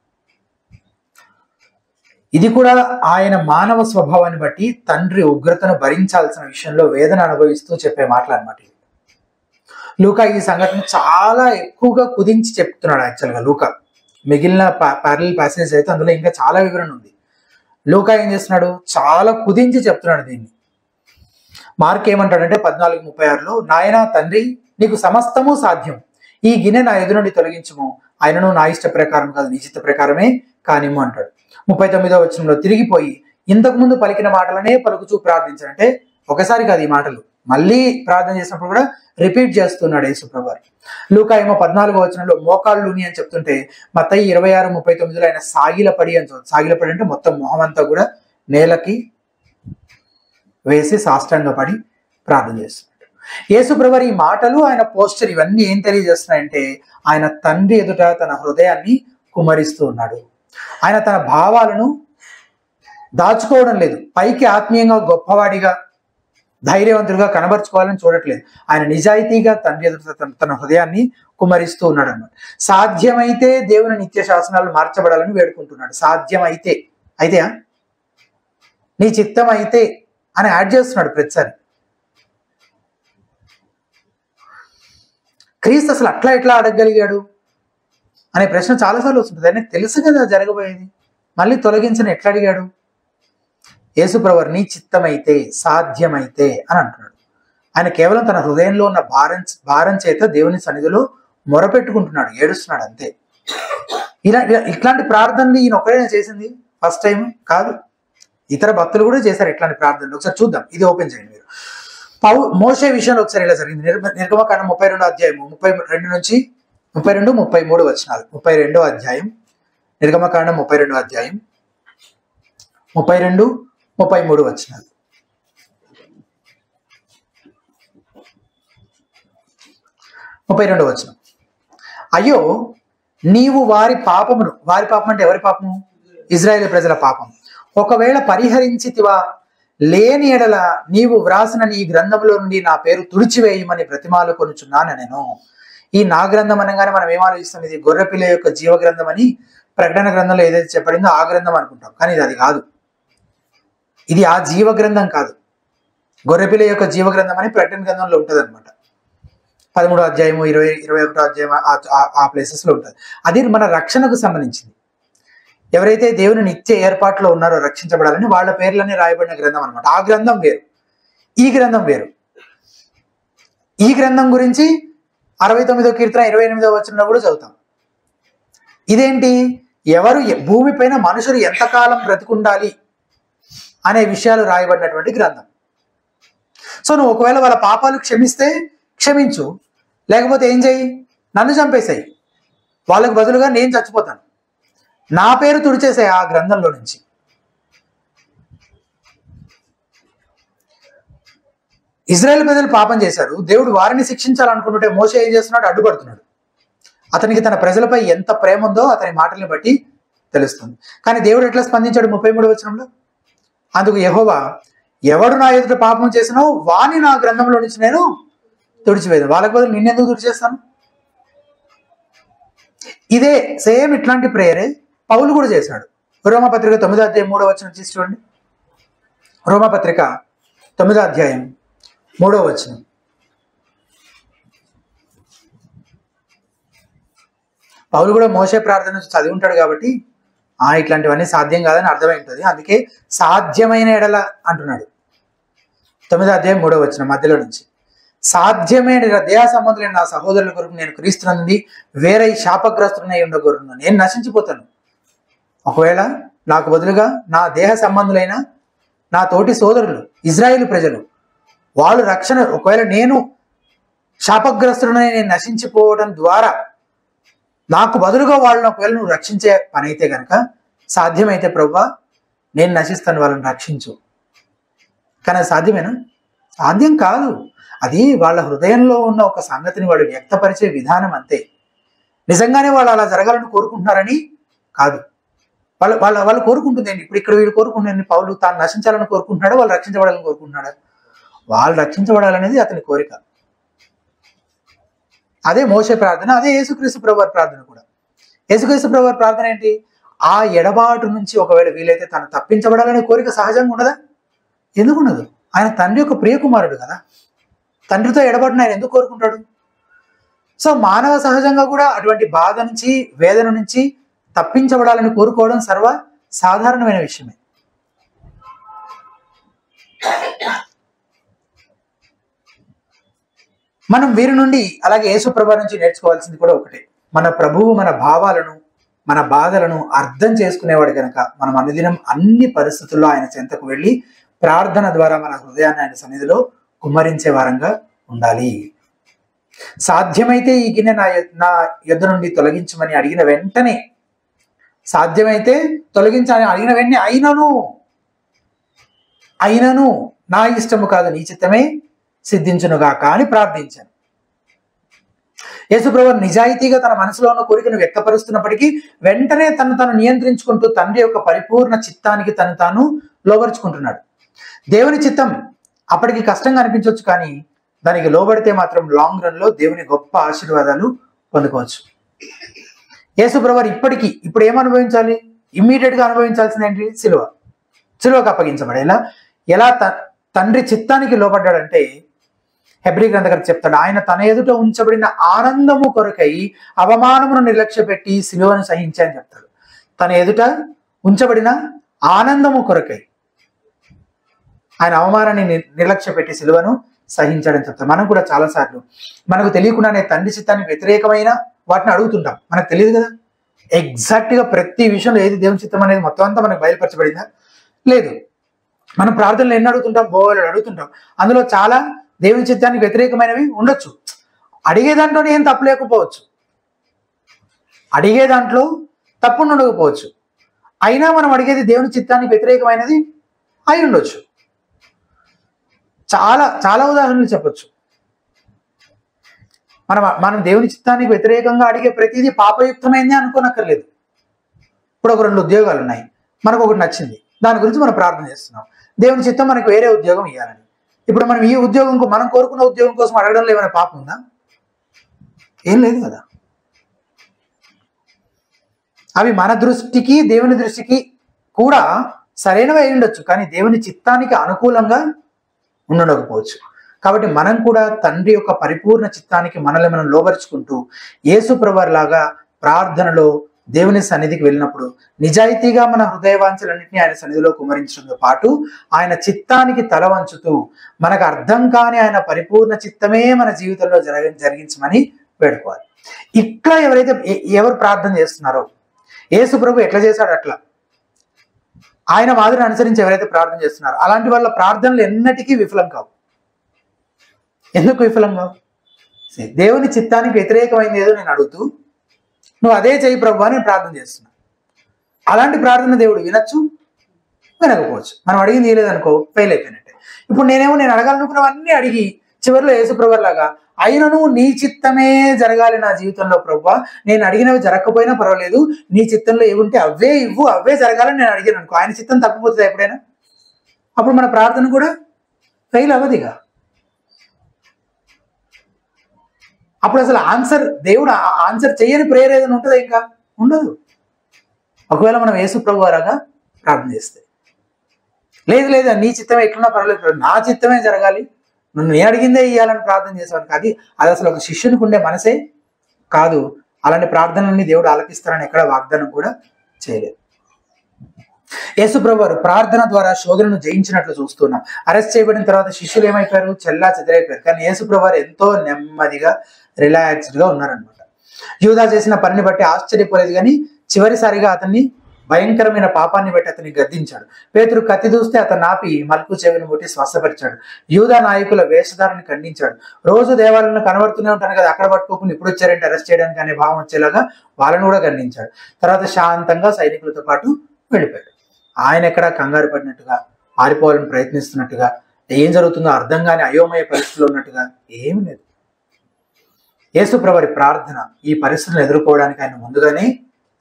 ఇది కూడా ఆయన మానవ స్వభావాన్ని బట్టి తండ్రి ఉగ్రతను భరించాల్సిన విషయంలో వేదన అనుభవిస్తూ చెప్పే మాటలు అన్నమాట. లూకా ఈ సంఘటన చాలా ఎక్కువగా కుదించి చెప్తున్నాడు. యాక్చువల్గా లూకా మిగిలిన ప్యారలల్ ప్యాసేజ్ అయితే అందులో ఇంకా చాలా వివరణ ఉంది. లూకా ఏం చేస్తున్నాడు, చాలా కుదించి చెప్తున్నాడు దీన్ని. మార్క్ ఏమంటాడంటే 14:36లో, నాయనా తండ్రి నీకు సమస్తము సాధ్యం, ఈ గిన్నె నా ఎదురు నుండి తొలగించుము, ఆయనను నా ఇష్ట ప్రకారం కాదు నీ చిత్త ప్రకారమే కానిమ్ము అంటాడు. 39వ వచనంలో తిరిగిపోయి ఇంతకు ముందు పలికిన మాటలనే పలుకుచూ ప్రార్థించాడంటే ఒకసారి కాదు ఈ మాటలు, మళ్ళీ ప్రార్థన చేసినప్పుడు కూడా రిపీట్ చేస్తున్నాడు యేసుప్రభువు. లూకా ఏమో 14వ వచనంలో మోకాళ్ళుని అని చెప్తుంటే మత్తయి 26:39లో ఆయన సాగిలపడి అని చూడండి. సాగిలపడి అంటే మొత్తం మొహం అంతా కూడా నేలకి వేసి సాష్టాంగపడి ప్రార్థన చేస్తున్నాడు. యేసుప్రభువు ఈ మాటలు, ఆయన పోస్చర్ ఇవన్నీ ఏం తెలియజేస్తున్నాయంటే ఆయన తండ్రి ఎదుట తన హృదయాన్ని కుమరిస్తూ ఉన్నాడు. ఆయన తన భావాలను దాచుకోవడం లేదు, పైకి ఆత్మీయంగా గొప్పవాడిగా ధైర్యవంతుడిగా కనబరుచుకోవాలని చూడట్లేదు. ఆయన నిజాయితీగా తండ్రి ఎదుట తన హృదయాన్ని కుమరిస్తూ ఉన్నాడు అన్నమాట. సాధ్యమైతే దేవుని నిత్య శాసనాలు మార్చబడాలని వేడుకుంటున్నాడు. సాధ్యమైతే, అయితే నీ చిత్తం అయితే అని యాడ్ చేస్తున్నాడు ప్రతిసారి. క్రీస్తు అసలు అట్లా ఎట్లా అడగగలిగాడు అనే ప్రశ్న చాలాసార్లు వస్తుంటుంది. ఆయనకు తెలుసు కదా జరగబోయేది, మళ్ళీ తొలగించని ఎట్లా అడిగాడు? యేసుప్రభువు నీ చిత్తమైతే, సాధ్యమైతే అని అంటున్నాడు. ఆయన కేవలం తన హృదయంలో ఉన్న భారం చేత దేవుని సన్నిధిలో మొరపెట్టుకుంటున్నాడు, ఏడుస్తున్నాడు అంతే. ఇట్లాంటి ప్రార్థనలు ఈయన ఒకడే చేసింది ఫస్ట్ టైం కాదు, ఇతర భక్తులు కూడా చేశారు ఇట్లాంటి ప్రార్థనలు. ఒకసారి చూద్దాం, ఇది ఓపెన్ చేయండి మీరు. మోషే విషయంలో ఒకసారి ఇలా జరిగింది. నిర్గమకాండం 32వ అధ్యాయం 32 నుంచి 32, 33 వచనాలు. 32వ అధ్యాయం నిర్గమకాండం 32వ అధ్యాయం 32, 33 వచనాలు. 32వ వచనం, అయ్యో నీవు వారి పాపం అంటే ఎవరి పాపము? ఇజ్రాయేలు ప్రజల పాపం ఒకవేళ పరిహరించితివా, లేని ఎడల నీవు వ్రాసిన నీ గ్రంథంలో నుండి నా పేరు తుడిచివేయమని బ్రతిమాలు కొనుచున్నాను నేను. ఈ నా గ్రంథం అనగానే మనం ఏం ఆలోచిస్తాం, ఇది గొర్రెపిల్ల యొక్క జీవ గ్రంథం అని ప్రకటన గ్రంథంలో ఏదైతే చెప్పబడిందో ఆ గ్రంథం అనుకుంటాం. కానీ ఇది అది కాదు, ఇది ఆ జీవ గ్రంథం కాదు. గొర్రెపిల్ల యొక్క జీవ గ్రంథం అని ప్రకటన గ్రంథంలో ఉంటుంది అనమాట. 13వ అధ్యాయము 21వ అధ్యాయం ఆ ప్లేసెస్ లో ఉంటుంది. అది మన రక్షణకు సంబంధించింది. ఎవరైతే దేవుని నిత్య ఏర్పాటులో ఉన్నారో రక్షించబడాలని వాళ్ళ పేర్లన్నీ రాయబడిన గ్రంథం అనమాట. ఆ గ్రంథం వేరు, ఈ గ్రంథం వేరు. ఈ గ్రంథం గురించి 69వ కీర్తన 28వ వచనంలో కూడా చదువుతాం. ఇదేంటి, ఎవరు భూమిపైన మనుషులు ఎంతకాలం బ్రతికుండాలి అనే విషయాలు రాయబడినటువంటి గ్రంథం. సో నువ్వు ఒకవేళ వాళ్ళ పాపాలు క్షమిస్తే క్షమించు, లేకపోతే ఏం చెయ్యి, నన్ను చంపేసాయి, వాళ్ళకు బదులుగా నేను చచ్చిపోతాను, నా పేరు తుడిచేసాయి ఆ గ్రంథంలో నుంచి. ఇజ్రాయెల్ ప్రజలు పాపం చేశారు, దేవుడు వారిని శిక్షించాలనుకుంటుంటే మోషే ఏం చేస్తున్నాడు? అడ్డుపడుతున్నాడు. అతనికి తన ప్రజలపై ఎంత ప్రేమ ఉందో అతని మాటల్ని బట్టి తెలుస్తుంది. కానీ దేవుడు ఎట్లా స్పందించాడు? 33వ వచనంలో, అందుకు యెహోవా, ఎవడు నా ఎదుట పాపం చేసినో వాని నా గ్రంథంలో నుంచి నేను తుడిచివేయను, వాళ్ళకి బదులు నిన్నెందుకు తుడిచేస్తాను? ఇదే సేమ్ ఇట్లాంటి ప్రేయరే పౌలు కూడా చేశాడు. రోమపత్రిక 9వ అధ్యాయం 3వ వచనం తీసి చూడండి. రోమపత్రిక 9వ అధ్యాయం 3వ వచనం. పౌలు కూడా మోషే ప్రార్థన చదివి ఉంటాడు కాబట్టి ఇట్లాంటివన్నీ సాధ్యం కాదని అర్థమై ఉంటుంది. అందుకే సాధ్యమైన ఎడల అంటున్నాడు. 9వ అధ్యాయం 3వ వచనం మధ్యలో నుంచి, సాధ్యమైన దేహ సంబంధులైన నా సహోదరుల కొరకు నేను క్రీస్తునందు వేరే శాపగ్రస్తుడనై ఉండకూడదు, నేను నశించిపోతాను. ఒకవేళ నాకు బదులుగా నా దేహ సంబంధులైన నా తోటి సోదరులు ఇజ్రాయేలు ప్రజలు వాళ్ళు రక్షణ, ఒకవేళ నేను శాపగ్రస్తుడనై నేను నశించిపోవడం ద్వారా నాకు బదులుగా వాళ్ళని ఒకవేళ నువ్వు రక్షించే పని అయితే కనుక సాధ్యమైతే ప్రభువా నేను నశిస్తాను, వాళ్ళని రక్షించు. కానీ అది సాధ్యమేనా? సాధ్యం కాదు. అది వాళ్ళ హృదయంలో ఉన్న ఒక సంగతిని వాళ్ళు వ్యక్తపరిచే విధానం అంతే. నిజంగానే వాళ్ళు అలా జరగాలని కోరుకుంటున్నారని కాదు. వాళ్ళు కోరుకుంటుంది ఏంటి? ఇప్పుడు ఇక్కడ వీళ్ళు కోరుకుంటుంది, పౌలు తాను నశించాలని కోరుకుంటున్నాడు, వాళ్ళు రక్షించబడాలని కోరుకుంటున్నాడు. వాళ్ళు రక్షించబడాలనేది అతని కోరిక. అదే మోషే ప్రార్థన, అదే యేసుక్రీస్తు ప్రభువారి ప్రార్థన కూడా. యేసుక్రీస్తు ప్రభువారి ప్రార్థన ఏంటి? ఆ ఎడబాటు నుంచి ఒకవేళ వీలైతే తను తప్పించబడాలనే కోరిక సహజంగా ఉండదా? ఎందుకు ఉండదు? ఆయన తండ్రి యొక్క ప్రియకుమారుడు కదా. తండ్రితో ఎడబాటును ఆయన ఎందుకు కోరుకుంటాడు? సో మానవ సహజంగా కూడా అటువంటి బాధ నుంచి, వేదన నుంచి తప్పించబడాలని కోరుకోవడం సర్వ సాధారణమైన విషయమే. మనం వీరి నుండి అలాగే యేసు ప్రభువు నుంచి నేర్చుకోవాల్సింది కూడా ఒకటే. మన ప్రభువు మన భావాలను, మన బాధలను అర్థం చేసుకునేవాడు కనుక మనం అనుదినం అన్ని పరిస్థితుల్లో ఆయన చెంతకు వెళ్ళి ప్రార్థన ద్వారా మన హృదయాన్ని ఆయన సన్నిధిలో కుమ్మరించే వారంగా ఉండాలి. సాధ్యమైతే ఈ గిన్నె నా యొద్ద నుండి తొలగించమని అడిగిన వెంటనే, సాధ్యమైతే తొలగించాలని అడిగిన వెంటనే అయినను నా ఇష్టము కాదు నీ చిత్తమే సిద్ధించునుగాక అని ప్రార్థించాను. యేసుప్రభు నిజాయితీగా తన మనసులో ఉన్న కోరికను వ్యక్తపరుస్తున్నప్పటికీ వెంటనే తను నియంత్రించుకుంటూ తండ్రి యొక్క పరిపూర్ణ చిత్తానికి తాను లోబరుచుకుంటున్నాడు. దేవుని చిత్తం అప్పటికి కష్టంగా అనిపించవచ్చు, కానీ దానికి లోబడితే మాత్రం లాంగ్ రన్ లో దేవుని గొప్ప ఆశీర్వాదాలు పొందుకోవచ్చు. యేసుప్రభు ఇప్పుడు ఏం అనుభవించాలి? ఇమ్మీడియట్ గా అనుభవించాల్సింది ఏంటి? సిలువకు అప్పగించబడేలా ఎలా తండ్రి చిత్తానికి లోబడ్డాడంటే హెబ్రీ గ్రంథకర్త చెప్తాడు, ఆయన తన ఎదుట ఉంచబడిన ఆనందము కొరకై అవమానమును నిర్లక్ష్య పెట్టి సిలువను సహించాయని చెప్తాడు. తన ఎదుట ఉంచబడిన ఆనందము కొరకై ఆయన అవమానాన్ని నిర్లక్ష్య పెట్టి సిలువను సహించాడని చెప్తాడు. మనం కూడా చాలాసార్లు మనకు తెలియకుండానే తండ్రి చిత్తానికి వ్యతిరేకమైన వాటిని అడుగుతుంటాం. మనకు తెలియదు కదా ఎగ్జాక్ట్ గా ప్రతి విషయంలో ఏది దేవుని చిత్తం అనేది మొత్తం అంతా మనకు బయలుపరచబడిందా? లేదు. మనం ప్రార్థనలు ఎన్ని అడుగుతుంటాం? బోలెడు అడుగుతుంటాం. అందులో చాలా దేవుని చిత్తానికి వ్యతిరేకమైనవి ఉండొచ్చు. అడిగే దాంట్లోనే ఏం తప్పు లేకపోవచ్చు, అడిగే దాంట్లో తప్పు ఉండకపోవచ్చు. అయినా మనం అడిగేది దేవుని చిత్తానికి వ్యతిరేకమైనది అయి ఉండొచ్చు. చాలా చాలా ఉదాహరణలు చెప్పొచ్చు. మనం దేవుని చిత్తానికి వ్యతిరేకంగా అడిగే ప్రతిదీ పాపయుక్తమైంది అనుకోనక్కర్లేదు. ఇప్పుడు ఒక 2 ఉద్యోగాలు ఉన్నాయి, మనకు ఒకటి నచ్చింది, దాని గురించి మనం ప్రార్థన చేస్తున్నాం. దేవుని చిత్తం మనకు వేరే ఉద్యోగం ఇవ్వాలని. ఇప్పుడు మనం ఈ ఉద్యోగం, మనం కోరుకున్న ఉద్యోగం కోసం అడగడంలో ఏమైనా పాపం ఉందా? ఏం లేదు కదా. అవి మన దృష్టికి దేవుని దృష్టికి కూడా సరైనవి అయి ఉండొచ్చు, కానీ దేవుని చిత్తానికి అనుకూలంగా ఉండకపోవచ్చు. కాబట్టి మనం కూడా తండ్రి యొక్క పరిపూర్ణ చిత్తానికి మనల్ని మనం లోబరుచుకుంటూ యేసు ప్రభువారి లాగా ప్రార్థనలో దేవుని సన్నిధికి వెళ్ళినప్పుడు నిజాయితీగా మన హృదయవాంఛలన్నింటినీ ఆయన సన్నిధిలో కుమరించడంతో పాటు ఆయన చిత్తానికి తల వంచుతూ మనకు అర్థం కాని ఆయన పరిపూర్ణ చిత్తమే మన జీవితంలో జరిగించమని వేడుకోవాలి. ఇట్లా ఎవరు ప్రార్థన చేస్తున్నారో, యేసు ప్రభు ఎట్లా చేశాడు అట్లా ఆయన మాదిరిని అనుసరించి ఎవరైతే ప్రార్థన చేస్తున్నారో అలాంటి వాళ్ళ ప్రార్థనలు ఎన్నటికీ విఫలం కావు. ఎందుకు విఫలం కావు? దేవుని చిత్తానికి వ్యతిరేకమైంది ఏదో నేను అడుగుతూ నువ్వు అదే చేయి ప్రభు అని ప్రార్థన చేస్తున్నా. అలాంటి ప్రార్థన దేవుడు వినొచ్చు, వినకపోవచ్చు. మనం అడిగింది తీయలేదనుకో ఫెయిల్ అయిపోయినట్టే. ఇప్పుడు నేను అడగాలనుకున్నవన్నీ అడిగి చివరిలో యేసుప్రభు లాగా అయినను నీ చిత్తమే జరగాలి నా జీవితంలో ప్రభువా, నేను అడిగినవి జరగకపోయినా పర్వాలేదు, నీ చిత్తంలో ఏముంటే అవే ఇవ్వు, అవే జరగాలని నేను అడిగాను అనుకో, ఆయన చిత్తం తప్పిపోతుంది ఎప్పుడైనా? అప్పుడు మన ప్రార్థన కూడా ఫెయిల్ అవ్వదిగా. అప్పుడు అసలు దేవుడు ఆన్సర్ చేయని ప్రేయర్ ఏదైనా ఉంటుందా? ఇంకా ఉండదు. ఒకవేళ మనం యేసుప్రభు వారాగా ప్రార్థన చేస్తే, లేదు నీ చిత్తమే ఎట్లున్నా పర్వాలేదు, నా చిత్తమే జరగాలి, నన్ను నేను అడిగిందే ఇవ్వాలని ప్రార్థన చేసేవాడికి అది అసలు ఒక శిష్యునికి ఉండే మనసే కాదు. అలాంటి ప్రార్థనల్ని దేవుడు ఆలపిస్తారని ఎక్కడ వాగ్దానం కూడా చేయలేదు. యేసుప్రభు వారు ప్రార్థన ద్వారా శోధనను జయించినట్లు చూస్తున్నాం. అరెస్ట్ చేయబడిన తర్వాత శిష్యులు ఏమైపోయారు? చెల్లా చెదరైపోయారు. కానీ యేసుప్రభు వారు ఎంతో నెమ్మదిగా రిలాక్స్డ్గా ఉన్నారనమాట. యూదా చేసిన పనిని బట్టి ఆశ్చర్యపోలేదు, కానీ చివరిసారిగా అతన్ని భయంకరమైన పాపాన్ని బట్టి అతన్ని గద్దించాడు. పేతురు కత్తి దూస్తే అతను ఆపి మలుపు చెవిని ముట్టి స్వస్థపరిచాడు. యూదా నాయకుల వేషధారాన్ని ఖండించాడు. రోజు దేవాలయంలో కనబడుతూనే ఉంటాను కదా, అక్కడ పట్టుకోకుండా ఇప్పుడు వచ్చారంటే అరెస్ట్ చేయడానికి అనే భావం వచ్చేలాగా వాళ్ళను కూడా ఖండించాడు. తర్వాత శాంతంగా సైనికులతో పాటు వెళ్ళిపోయాడు. ఆయన ఎక్కడ కంగారు పడినట్టుగా, పారిపోవాలని ప్రయత్నిస్తున్నట్టుగా, ఏం జరుగుతుందో అర్థం కాని అయోమయ పరిస్థితులు ఉన్నట్టుగా ఏమి లేదు. యేసుప్రభు ప్రార్థన ఈ పరిస్థితులను ఎదుర్కోవడానికి ఆయన ముందుగానే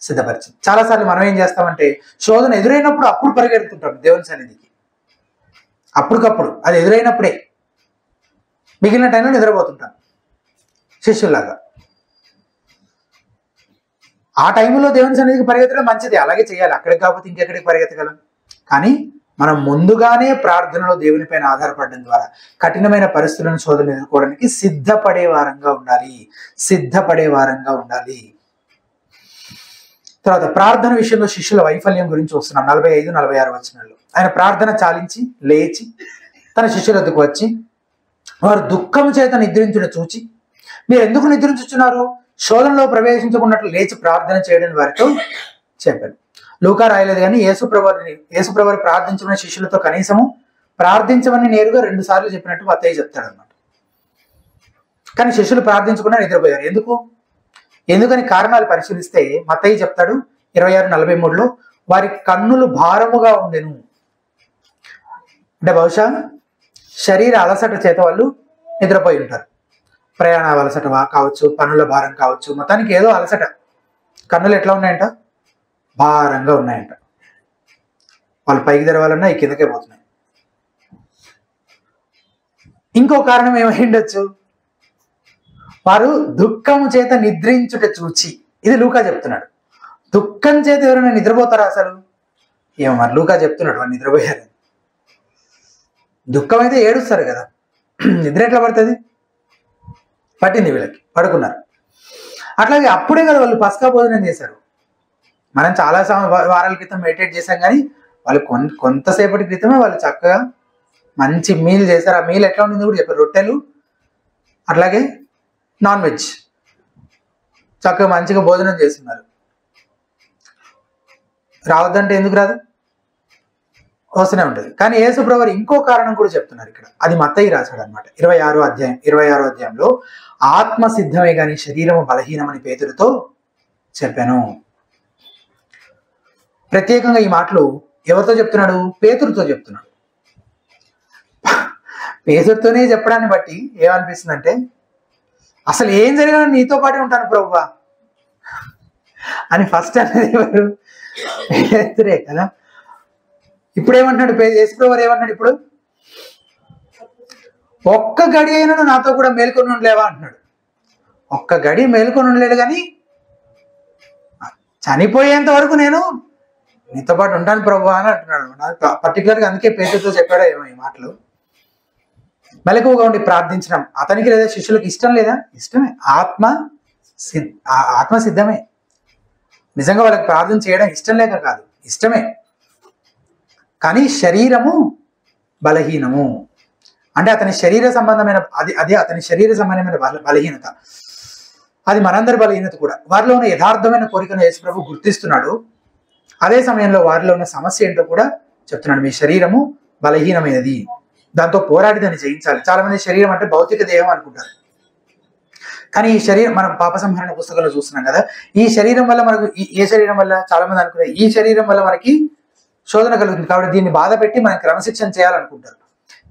సిద్ధపరిచింది. చాలాసార్లు మనం ఏం చేస్తామంటే శోధన ఎదురైనప్పుడు అప్పుడు పరిగెడుతుంటాం దేవుని సన్నిధికి. అప్పటికప్పుడు అది ఎదురైనప్పుడే, మిగిలిన టైంలో నిద్రపోతుంటాం శిష్యుల్లాగా. ఆ టైంలో దేవుని సన్నిధికి పరిగెత్తడం మంచిది, అలాగే చేయాలి. అక్కడికి కాకపోతే ఇంకెక్కడికి పరిగెత్తగలం. కానీ మనం ముందుగానే ప్రార్థనలో దేవుని పైన ఆధారపడడం ద్వారా కఠినమైన పరిస్థితులను శోధనలు ఎదుర్కోవడానికి సిద్ధపడే వారంగా ఉండాలి. తర్వాత ప్రార్థన విషయంలో శిష్యుల వైఫల్యం గురించి చూస్తున్నాం 45-46 వచనాల్లో. ఆయన ప్రార్థన చాలించి లేచి తన శిష్యుల వద్దకు వచ్చి వారు దుఃఖం చేత నిద్రించుట చూచి, మీరు ఎందుకు నిద్రించుచున్నారు? శోధనలో ప్రవేశించకున్నట్లు లేచి ప్రార్థన చేయడం వారితో చెప్పాను. లూకా రాయలేదు, కానీ యేసుప్రభుని ప్రార్థించమని శిష్యులతో కనీసము ప్రార్థించమని నేరుగా 2 సార్లు చెప్పినట్టు మత్తయి చెప్తాడు అన్నమాట. కానీ శిష్యులు ప్రార్థించకుండా నిద్రపోయారు. ఎందుకని కారణాలు పరిశీలిస్తే మత్తయి చెప్తాడు 26:43లో, వారి కన్నులు భారముగా ఉండెను. అంటే బహుశా శరీర అలసట చేత వాళ్ళు నిద్రపోయి ఉంటారు. ప్రయాణ అలసట కావచ్చు, పనుల భారం కావచ్చు, మొత్తానికి ఏదో అలసట. కన్నులు ఎట్లా ఉన్నాయంట? భారంగా ఉన్నాయంట. వాళ్ళు పైకి తెరవాలన్నా ఈ కిందకే పోతున్నాయి. ఇంకో కారణం ఏమైండొచ్చు? వారు దుఃఖం చేత నిద్రించుట చూచి. ఇది లూకా చెప్తున్నాడు. దుఃఖం చేత ఎవరైనా నిద్రపోతారా అసలు? ఏమో మరి లూకా చెప్తున్నాడు వాళ్ళు నిద్రపోయారు. దుఃఖం అయితే ఏడుస్తారు కదా, నిద్ర ఎట్లా పడుతుంది? పట్టింది వీళ్ళకి, పడుకున్నారు. అట్లాగే అప్పుడే కదా వాళ్ళు పస్కా భోజనం చేశారు. మనం చాలా వారాల క్రితం మెడిటేట్ చేశాం, కానీ వాళ్ళు కొంతసేపటి క్రితమే వాళ్ళు చక్కగా మంచి మీల్ చేశారు. ఆ మీల్ ఎట్లా ఉండింది కూడా చెప్పారు. రొట్టెలు, అట్లాగే నాన్ వెజ్, చక్కగా మంచిగా భోజనం చేస్తున్నారు. రావద్దంటే ఎందుకు రాదు? వస్తూనే ఉంటుంది. కానీ యేసుప్రభు ఇంకో కారణం కూడా చెప్తున్నారు ఇక్కడ. అది మత్తయి రాశాడు అనమాట. 26వ అధ్యాయంలో ఆత్మ సిద్ధమే కానీ శరీరము బలహీనమని పేతురుతో చెప్పాను. ప్రత్యేకంగా ఈ మాటలు ఎవరితో చెప్తున్నాడు? పేతురుతో చెప్తున్నాడు. పేతురుతోనే చెప్పడాన్ని బట్టి ఏమనిపిస్తుందంటే, అసలు ఏం జరిగినా నీతో పాటే ఉంటాను ప్రభువా అని ఫస్ట్ అనేది ఎవరు? పేతురే కదా. ఇప్పుడు ఏమంటున్నాడు యేసుప్రభు? ఏమంటున్నాడు ఇప్పుడు? ఒక్క గడి అయినా నాతో కూడా మేల్కొని ఉండలేవా అంటున్నాడు. ఒక్క గడి మేల్కొని ఉండలేడు, కానీ చనిపోయేంత వరకు నేను నీతో పాటు ఉంటాను ప్రభు అని అంటున్నాడు. పర్టికులర్గా అందుకే పేతురుతో చెప్పాడో ఏమో ఈ మాటలు. మెలకువగా ఉండి ప్రార్థించడం అతనికి లేదా శిష్యులకు ఇష్టం లేదా? ఇష్టమే. ఆత్మ సిద్ధమే. నిజంగా వాళ్ళకి ప్రార్థన చేయడం ఇష్టం లేక కాదు, ఇష్టమే. కానీ శరీరము బలహీనము. అంటే అతని శరీర సంబంధమైన అతని శరీర సంబంధమైన బలహీనత. అది మనందరి బలహీనత కూడా. వారిలో ఉన్న యథార్థమైన కోరికను యేసుప్రభు గుర్తిస్తున్నాడు. అదే సమయంలో వారిలో ఉన్న సమస్య ఏంటో కూడా చెప్తున్నాడు. మీ శరీరము బలహీనమైనది, దాంతో పోరాడి దాన్ని జయించాలి. చాలా మంది శరీరం అంటే భౌతిక దేహం అనుకుంటారు. కానీ ఈ శరీరం, మనం పాప సంహరణ పుస్తకంలో చూస్తున్నాం కదా, ఈ శరీరం వల్ల మనకు ఏ శరీరం వల్ల? చాలా మంది అనుకునే ఈ శరీరం వల్ల మనకి శోధన కలుగుతుంది. కాబట్టి దీన్ని బాధ పెట్టి మనం క్రమశిక్షణ చేయాలనుకుంటారు.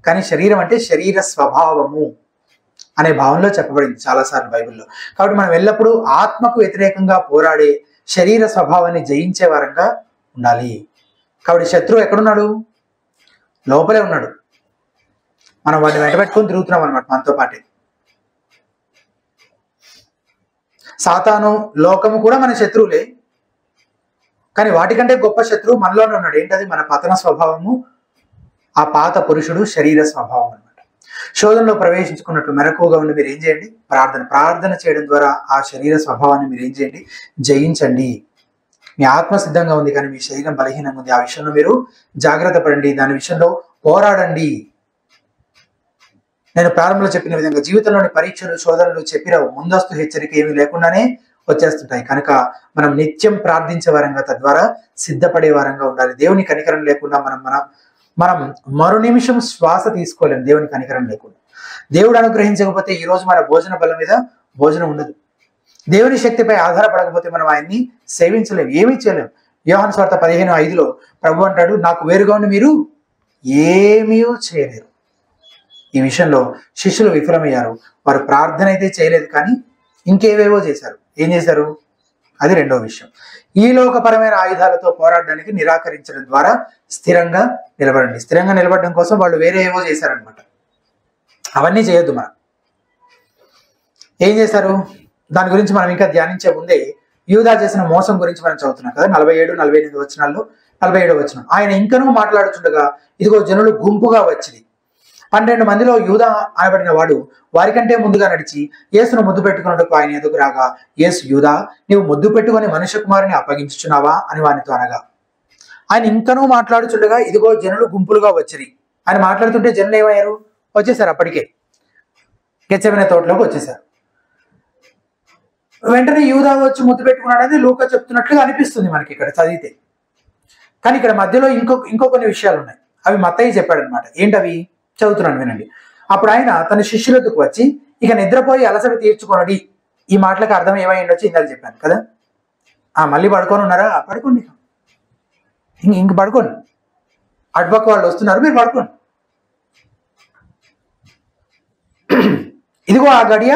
కానీ శరీరం అంటే శరీర స్వభావము అనే భావంలో చెప్పబడింది చాలాసార్లు బైబిల్లో. కాబట్టి మనం ఎల్లప్పుడూ ఆత్మకు వ్యతిరేకంగా పోరాడే శరీర స్వభావాన్ని జయించే వారంగా ఉండాలి. కాబట్టి శత్రువు ఎక్కడున్నాడు? లోపలే ఉన్నాడు. మనం వాడిని వెంటబెట్టుకొని తిరుగుతున్నాం అనమాట మనతో పాటే. సాతాను, లోకము కూడా మన శత్రువులే. కానీ వాటికంటే గొప్ప శత్రువు మనలోనే ఉన్నాడు. ఏంటది? మన పతన స్వభావము, ఆ పాత పురుషుడు శరీర స్వభావం అనమాట. శోధనలో ప్రవేశించుకున్నట్టు మెలకువగా ఉండి మీరు ఏం చేయండి? ప్రార్థన చేయడం ద్వారా ఆ శరీర స్వభావాన్ని మీరు ఏం చేయండి? జయించండి. మీ ఆత్మ సిద్ధంగా ఉంది కానీ మీ శరీరం బలహీనంగా ఉంది. ఆ విషయంలో మీరు జాగ్రత్త పడండి. దాని విషయంలో పోరాడండి. నేను ప్రారంభంలో చెప్పిన విధంగా జీవితంలోని పరీక్షలు, శోధనలు చెప్పిరావు. ముందస్తు హెచ్చరిక ఏమీ లేకుండానే వచ్చేస్తుంటాయి. కనుక మనం నిత్యం ప్రార్థించే వారంగా, తద్వారా సిద్ధపడే వారంగా ఉండాలి. దేవుని కనికరం లేకుండా మనం మరో నిమిషం శ్వాస తీసుకోలేం. దేవుని కనికరం లేకుండా. దేవుడు అనుగ్రహించకపోతే ఈ రోజు మన భోజన బలం మీద భోజనం ఉండదు. దేవుని శక్తిపై ఆధారపడకపోతే మనం ఆయన్ని సేవించలేం, ఏమీ చేయలేం. యోహాను సువార్త 15:5 ప్రభు అంటాడు, నాకు వేరుగా ఉండి మీరు ఏమీ చేయలేరు. ఈ విషయంలో శిష్యులు విఫలమయ్యారు. వారు ప్రార్థన అయితే చేయలేదు, కానీ ఇంకేవేవో చేశారు. ఏం చేశారు? అది రెండో విషయం. ఈ లోకపరమైన ఆయుధాలతో పోరాడడానికి నిరాకరించడం ద్వారా స్థిరంగా నిలబడండి. స్థిరంగా నిలబడడం కోసం వాళ్ళు వేరే ఏవో చేశారనమాట. అవన్నీ చేయొద్దు. మనం ఏం చేశారు దాని గురించి మనం ఇంకా ధ్యానించే ముందే యూదా చేసిన మోసం గురించి మనం చదువుతున్నాం కదా. 47-48 వచనాల్లో 47వ వచనం, ఆయన ఇంకనూ మాట్లాడుచుండగా ఇదిగో జనులు గుంపుగా వచ్చింది. 12 మందిలో యూదా అనబడిన వాడు వారికంటే ముందుగా నడిచి యేసును ముద్దు పెట్టుకున్నట్టుకు ఆయన ఎదుగు రాగా, యేసు, యూదా, నీవు ముద్దు పెట్టుకుని మనుష్య కుమారుని అప్పగించుచున్నావా అని వానితో అనగా, ఆయన ఇంకనూ మాట్లాడుచుండగా ఇదిగో జనులు గుంపులుగా వచ్చిరి. ఆయన మాట్లాడుతుంటే జనులు ఏమయ్యారు? వచ్చేసారు. అప్పటికే గెత్సేమనే తోటలోకి వచ్చేసారు. వెంటనే యూదా వచ్చి ముద్దు పెట్టుకున్నాడని లూకా చెప్తున్నట్లుగా అనిపిస్తుంది మనకి ఇక్కడ చదివితే. కానీ ఇక్కడ మధ్యలో ఇంకో కొన్ని విషయాలు ఉన్నాయి. అవి మత్తయి చెప్పాడనమాట. ఏంటవి? చదువుతున్నాను, వినండి. అప్పుడు ఆయన తన శిష్యులకు వచ్చి, ఇక నిద్రపోయి అలసట తీర్చుకొనడి. ఈ మాటలకు అర్థం ఏమై ఉండొచ్చు ఇందాక చెప్పాను కదా. మళ్ళీ పడుకొని ఉన్నారా? పడుకోండి, ఇంక పడుకోండి. అటుపక్క వాళ్ళు వస్తున్నారు, మీరు పడుకోండి. ఇదిగో ఆ గడియ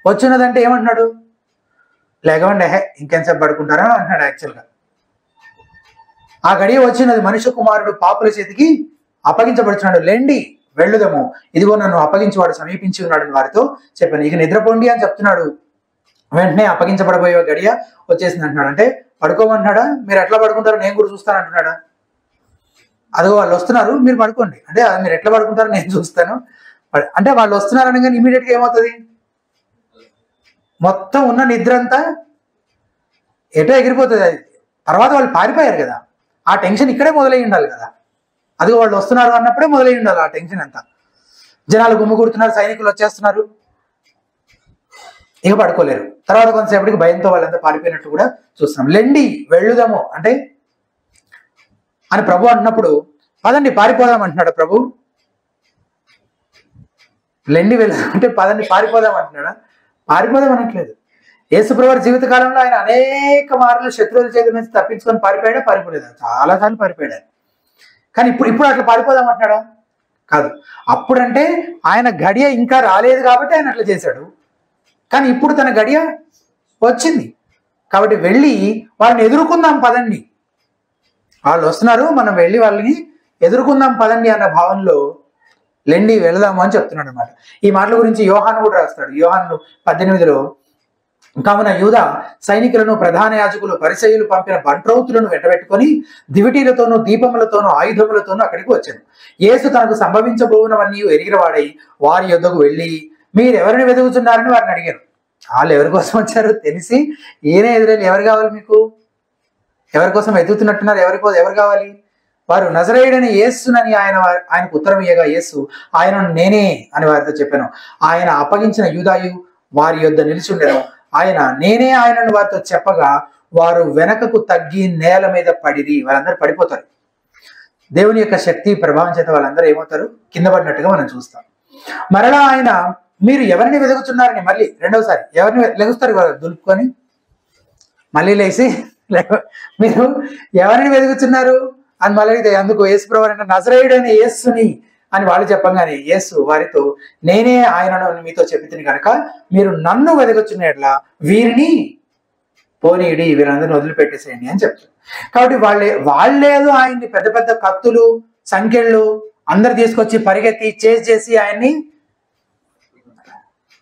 వచ్చినదంటే ఏమంటున్నాడు? లేకమండి, ఇంకెంతసేపు పడుకుంటారా అంటున్నాడు. యాక్చువల్గా ఆ గడియ వచ్చినది, మనుష్య కుమారుడు పాపుల చేతికి అప్పగించబడుతున్నాడు. లేండి, వెళ్ళుదము, ఇదిగో నన్ను అప్పగించేవాడు సమీపించి ఉన్నాడని వారితో చెప్పాను. ఇక నిద్రపోండి అని చెప్తున్నాడు. వెంటనే అప్పగించబడబోయే గడియ వచ్చేసింది అంటున్నాడు. అంటే పడుకోమంటున్నాడా? మీరు ఎట్లా పడుకుంటారో నేను కూడా చూస్తాను అంటున్నాడా? అదిగో వాళ్ళు వస్తున్నారు, మీరు పడుకోండి. అంటే మీరు ఎట్లా పడుకుంటారో నేను చూస్తాను అంటే వాళ్ళు వస్తున్నారు అనగానే ఇమీడియట్ గా ఏమవుతుంది? మొత్తం ఉన్న నిద్ర అంతా ఎటో ఎగిరిపోతుంది. అది తర్వాత వాళ్ళు పారిపోయారు కదా, ఆ టెన్షన్ ఇక్కడే మొదలై ఉండాలి కదా. అదిగో వాళ్ళు వస్తున్నారు అన్నప్పుడే మొదలై ఉండాలి ఆ టెన్షన్ అంతా. జనాలు గుమ్ముకూడుతున్నారు, సైనికులు వచ్చేస్తున్నారు, ఇక పడుకోలేరు. తర్వాత కొంతసేపటికి భయంతో వాళ్ళంతా పారిపోయినట్టు కూడా చూస్తున్నాం. లెండి, వెళ్ళుదాము అంటే అని ప్రభు అంటున్నప్పుడు, పదండి పారిపోదాం అంటున్నాడు ప్రభు. లెండి వెళ్దాం అంటే పదండి పారిపోదాం అంటున్నాడా? పారిపోదాం అనట్లేదు. యేసుప్రభు జీవిత కాలంలో ఆయన అనేక మార్లు శత్రువుల చేతి నుంచి తప్పించుకొని పారిపోలేదా? చాలాసార్లు పారిపోయాడు. కానీ ఇప్పుడు అట్లా పారిపోదాం అంటున్నాడా? కాదు. అప్పుడంటే ఆయన గడియ ఇంకా రాలేదు కాబట్టి ఆయన అట్లా చేశాడు. కానీ ఇప్పుడు తన గడియ వచ్చింది కాబట్టి వెళ్ళి వాళ్ళని ఎదుర్కొందాం పదండి. వాళ్ళు వస్తున్నారు, మనం వెళ్ళి వాళ్ళని ఎదుర్కొందాం పదండి అన్న భావనలో లెండి వెళదాము అని చెప్తున్నాడు అనమాట. ఈ మాటల గురించి యోహాను కూడా రాస్తాడు. యోహాను 18లో, కావున యూదా సైనికులను, ప్రధాన యాజకులు, పరిసయ్యులు పంపిన బంట్రౌతులను వెంటబెట్టుకొని దివిటీలతోనూ దీపములతోనూ ఆయుధములతోనూ అక్కడికి వచ్చాను. యేసు తనకు సంభవించబోవునవన్నీ ఎరిగినవాడై వారి యొద్దకు వెళ్ళి, మీరెవరిని వెతుకుతున్నారని వారిని అడిగారు. వాళ్ళు ఎవరి కోసం వచ్చారో తెలిసి ఈయన ఎదురెళ్ళి, ఎవరు కావాలి మీకు? ఎవరి కోసం వెతుకుతున్నట్టున్నారు? ఎవరు కావాలి? వారు నజరేయుడని యేసునని ఆయనకు ఉత్తరం ఇయ్యగా, యేసు, ఆయనను నేనే అని వారితో చెప్పాను. ఆయన అప్పగించిన యూదాయు వారి యొద్ద నిలిచుండెను. ఆయన నేనే ఆయనను వారితో చెప్పగా వారు వెనకకు తగ్గి నేల మీద పడిరి. వాళ్ళందరూ పడిపోతారు. దేవుని యొక్క శక్తి ప్రభావం చేత వాళ్ళందరూ ఏమవుతారు? కింద పడినట్టుగా మనం చూస్తాం. మరలా ఆయన, మీరు ఎవరిని వెతుకుతున్నారని మళ్ళీ రెండవసారి ఎవరిని లెగుస్తారు కదా దులుపుకొని, మళ్ళీ లేచి లేక మీరు ఎవరిని వెతుకుతున్నారు అని మళ్ళీ అడిగితే అందుకు యేసుప్రభు అంటే నజరేయుడైన యేసుని అని వాళ్ళు చెప్పంగానే యేసు వారితో నేనే ఆయనను మీతో చెప్పింది కనుక మీరు నన్ను వెతుకుతున్నట్లా వీరిని పోనీడి వీరందరిని వదిలిపెట్టేసేయండి అని చెప్తారు. కాబట్టి వాళ్ళేదో ఆయన్ని పెద్ద పెద్ద కత్తులు సంఖ్యలు అందరు తీసుకొచ్చి పరిగెత్తి చేసి ఆయన్ని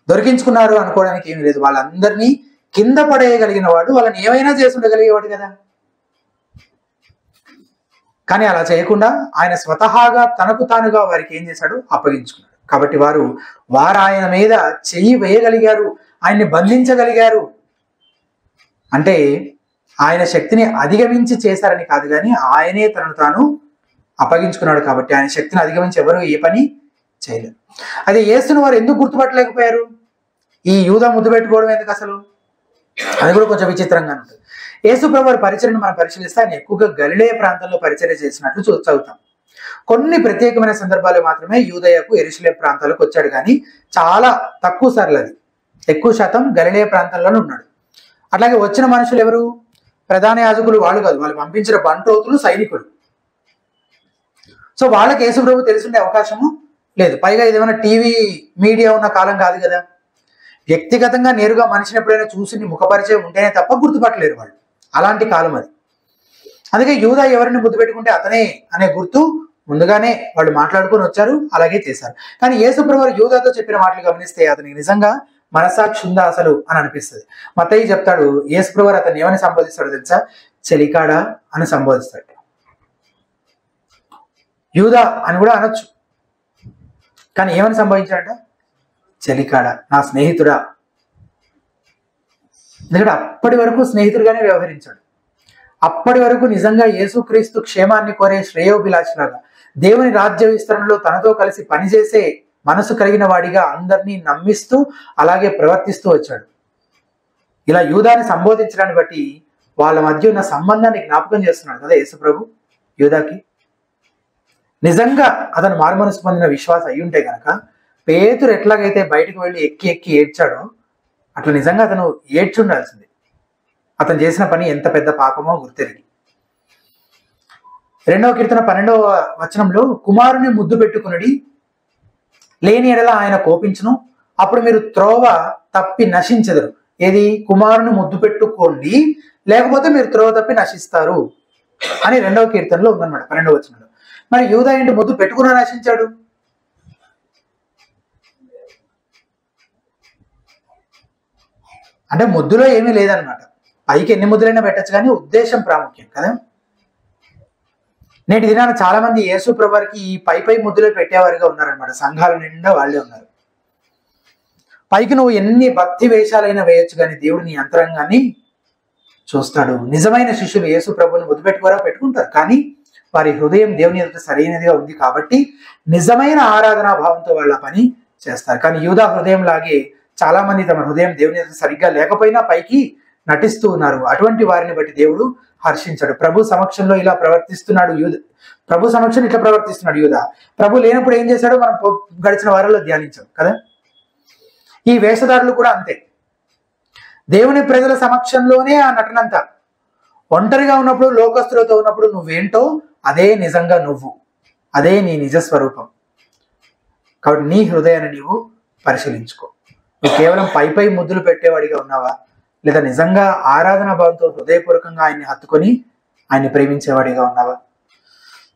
దొరికించుకున్నారు అనుకోవడానికి ఏమీ లేదు. వాళ్ళందరినీ కింద పడేయగలిగిన వాడు వాళ్ళని ఏమైనా చేసి ఉండగలిగేవాడు కదా. కానీ అలా చేయకుండా ఆయన స్వతహాగా తనకు తానుగా వారికి ఏం చేశాడు, అప్పగించుకున్నాడు. కాబట్టి వారు ఆయన మీద చెయ్యి వేయగలిగారు, ఆయన్ని బంధించగలిగారు. అంటే ఆయన శక్తిని అధిగమించి చేశారని కాదు, కానీ ఆయనే తనను తాను అప్పగించుకున్నాడు. కాబట్టి ఆయన శక్తిని అధిగమించి ఎవరు ఏ పని చేయలేరు. అదే యేసును వారు ఎందుకు గుర్తుపట్టలేకపోయారు? ఈ యూదా ముద్దు పెట్టుకోవడం ఎందుకు అసలు? అది కూడా కొంచెం విచిత్రంగా ఉంటుంది. యేసు ప్రభు వారి పరిచర్యను మనం పరిశీలిస్తే ఆయన ఎక్కువగా గలిలయ ప్రాంతంలో పరిచర్య చేసినట్లు చదువుతాం. కొన్ని ప్రత్యేకమైన సందర్భాలు మాత్రమే యూదయకు యెరూషలేము ప్రాంతాలకు వచ్చాడు, కానీ చాలా తక్కువ సార్లు అది. ఎక్కువ శాతం గలిలయ ప్రాంతంలోనే ఉన్నాడు. అట్లాగే వచ్చిన మనుషులు ఎవరు? ప్రధాన యాజకులు వాళ్ళు కాదు, వాళ్ళు పంపించిన బంటోతులు, సైనికులు. సో వాళ్ళకి యేసు ప్రభు తెలిసిండే అవకాశము లేదు. పైగా ఇదేమైనా టీవీ మీడియా ఉన్న కాలం కాదు కదా. వ్యక్తిగతంగా నేరుగా మనిషిని ఎప్పుడైనా చూసి ముఖపరిచయం ఉంటేనే తప్ప గుర్తుపట్టలేరు వాళ్ళు. అలాంటి కాలం అది. అందుకే యూదా ఎవరిని ముద్దు పెట్టుకుంటే అతనే అనే గుర్తు ముందుగానే వాళ్ళు మాట్లాడుకొని వచ్చారు, అలాగే చేశారు. కానీ యేసు ప్రభు యూదాతో చెప్పిన మాటలు గమనిస్తే అతనికి నిజంగా మనసాక్షి ఉందా అసలు అని అనిపిస్తుంది. మత్తయి చెప్తాడు, యేసు ప్రభు అతన్ని ఏమని సంబోధిస్తాడో తెలుసా? చెలికాడా అని సంబోధిస్తాడు. యూదా అని కూడా అనొచ్చు, కానీ ఏమని సంబోధించాడట? చెలికాడా, నా స్నేహితుడా. ఎందుకంటే అప్పటి వరకు స్నేహితుడిగానే వ్యవహరించాడు. అప్పటి వరకు నిజంగా యేసుక్రీస్తు క్షేమాన్ని కోరే శ్రేయోభిలాషిలాగా, దేవుని రాజ్య విస్తరణలో తనతో కలిసి పనిచేసే మనసు కలిగిన వాడిగా అందరినీ నమ్మిస్తూ అలాగే ప్రవర్తిస్తూ వచ్చాడు. ఇలా యూదాని సంబోధించడాన్ని బట్టి వాళ్ళ మధ్య ఉన్న సంబంధాన్ని జ్ఞాపకం చేస్తున్నాడు కదా యేసు ప్రభు యూదాకి. నిజంగా అతను మారుమనసు పొందిన విశ్వాసం అయి ఉంటే గనక పేతురు ఎట్లాగైతే బయటకు వెళ్ళి ఎక్కి ఎక్కి ఏడ్చాడో అట్లా నిజంగా అతను ఏడ్చుండాల్సింది. అతను చేసిన పని ఎంత పెద్ద పాపమో గుర్తెరిగి. 2వ కీర్తన 12వ వచనంలో కుమారుని ముద్దు పెట్టుకునడి, లేని ఎడల ఆయన కోపించును, అప్పుడు మీరు త్రోవ తప్పి నశించెదరు. ఏది? కుమారుని ముద్దు పెట్టుకోండి, లేకపోతే మీరు త్రోవ తప్పి నశిస్తారు అని 2వ కీర్తనలో ఉందన్నమాట 12వ వచనంలో. మరి యూదా ఏంటి ముద్దు పెట్టుకున్నా నశించాడు? అంటే ముద్దులో ఏమీ లేదనమాట. పైకి ఎన్ని ముద్దులైనా పెట్టచ్చు, కానీ ఉద్దేశం ప్రాముఖ్యం కదా. నేటి దినాన చాలా మంది యేసు ప్రభువారికి ఈ పై ముద్దులే పెట్టేవారుగా ఉన్నారనమాట. సంఘాల నిండా వాళ్ళే ఉన్నారు. పైకి నువ్వు ఎన్ని భక్తి వేషాలైనా వేయొచ్చు, కానీ దేవుడు నీ అంతరంగాన్ని చూస్తాడు. నిజమైన శిష్యులు యేసు ప్రభువుని ముద్దు పెట్టుకోరా? పెట్టుకుంటారు, కానీ వారి హృదయం దేవుని ఎదుట సరైనదిగా ఉంది కాబట్టి నిజమైన ఆరాధనా భావంతో వాళ్ళ పని చేస్తారు. కానీ యూదా హృదయం లాగే చాలా మంది తమ హృదయం దేవుని ఎదుట సరిగ్గా లేకపోయినా పైకి నటిస్తూ ఉన్నారు. అటువంటి వారిని బట్టి దేవుడు హర్షించాడు. ప్రభు సమక్షంలో ఇలా ప్రవర్తిస్తున్నాడు యూదా. ప్రభు సమక్షంలో ఇట్లా ప్రవర్తిస్తున్నాడు యూదా. ప్రభు లేనప్పుడు ఏం చేశాడో మనం గడిచిన వారాల్లో ధ్యానించాం కదా. ఈ వేషధారులు కూడా అంతే. దేవుని ప్రజల సమక్షంలోనే ఆ నటనంతా. ఒంటరిగా ఉన్నప్పుడు, లోకస్తులతో ఉన్నప్పుడు నువ్వేంటో అదే నిజంగా నువ్వు, అదే నీ నిజ స్వరూపం. కాబట్టి నీ హృదయాన్ని నీవు పరిశీలించుకో. నువ్వు కేవలం పై ముద్దులు పెట్టేవాడిగా ఉన్నావా, లేదా నిజంగా ఆరాధనా భావంతో హృదయపూర్వకంగా ఆయన్ని హత్తుకొని ఆయన్ని ప్రేమించేవాడిగా ఉన్నావా?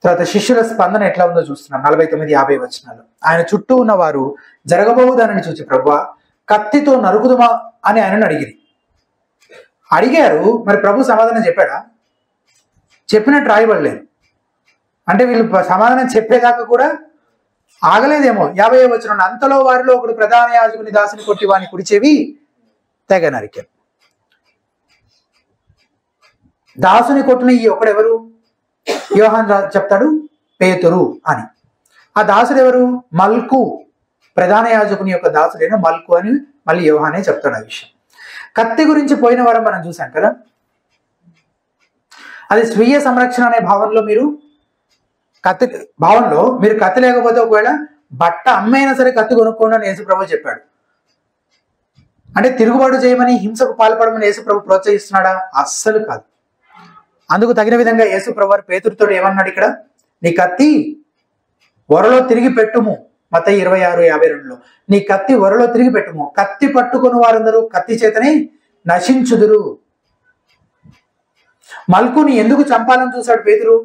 తర్వాత శిష్యుల స్పందన ఎట్లా ఉందో చూస్తున్నాం 49-50 వచనాలు. ఆయన చుట్టూ ఉన్న వారు జరగబోదానని చూసి ప్రభువా కత్తితో నరుకుదుమా అని ఆయనను అడిగారు. మరి ప్రభు సమాధానం చెప్పాడా? చెప్పినట్టు రాయబడలేదు. అంటే వీళ్ళు సమాధానం చెప్పేదాకా కూడా ఆగలేదేమో. 50వ వచనం, అంతలో వారిలో ఒకడు ప్రధాన యాజకుని దాసుని కొట్టి వాని కుడిచెవి తెగ నరికారు. దాసుని కొట్టిన ఈ ఒకడెవరు? యోహాన్ చెప్తాడు పేతురు అని. ఆ దాసుడు ఎవరు? మల్కు. ప్రధాన యాజకుని యొక్క దాసుడైన మల్కు అని మళ్ళీ యోహానే చెప్తాడు ఆ విషయం. కత్తి గురించి పోయిన వారం మనం చూసాం కదా. అది స్వీయ సంరక్షణ అనే భావనలో మీరు కత్తి లేకపోతే ఒకవేళ బట్ట అమ్మైనా సరే కత్తి కొనుక్కోండి అని యేసుప్రభు చెప్పాడు. అంటే తిరుగుబాటు చేయమని, హింసకు పాల్పడమని యేసుప్రభు ప్రోత్సహిస్తున్నాడా? అస్సలు కాదు. అందుకు తగిన విధంగా యేసు ప్రభువారు పేతురుతో ఏమన్నాడు ఇక్కడ, నీ కత్తి వరలో తిరిగి పెట్టుము. మత్తయి 26:52లో నీ కత్తి వరలో తిరిగి పెట్టుము. కత్తి పట్టుకుని వారందరూ కత్తి చేతనే నశించుదురు. మల్కుని ఎందుకు చంపాలని చూశాడు పేతురు?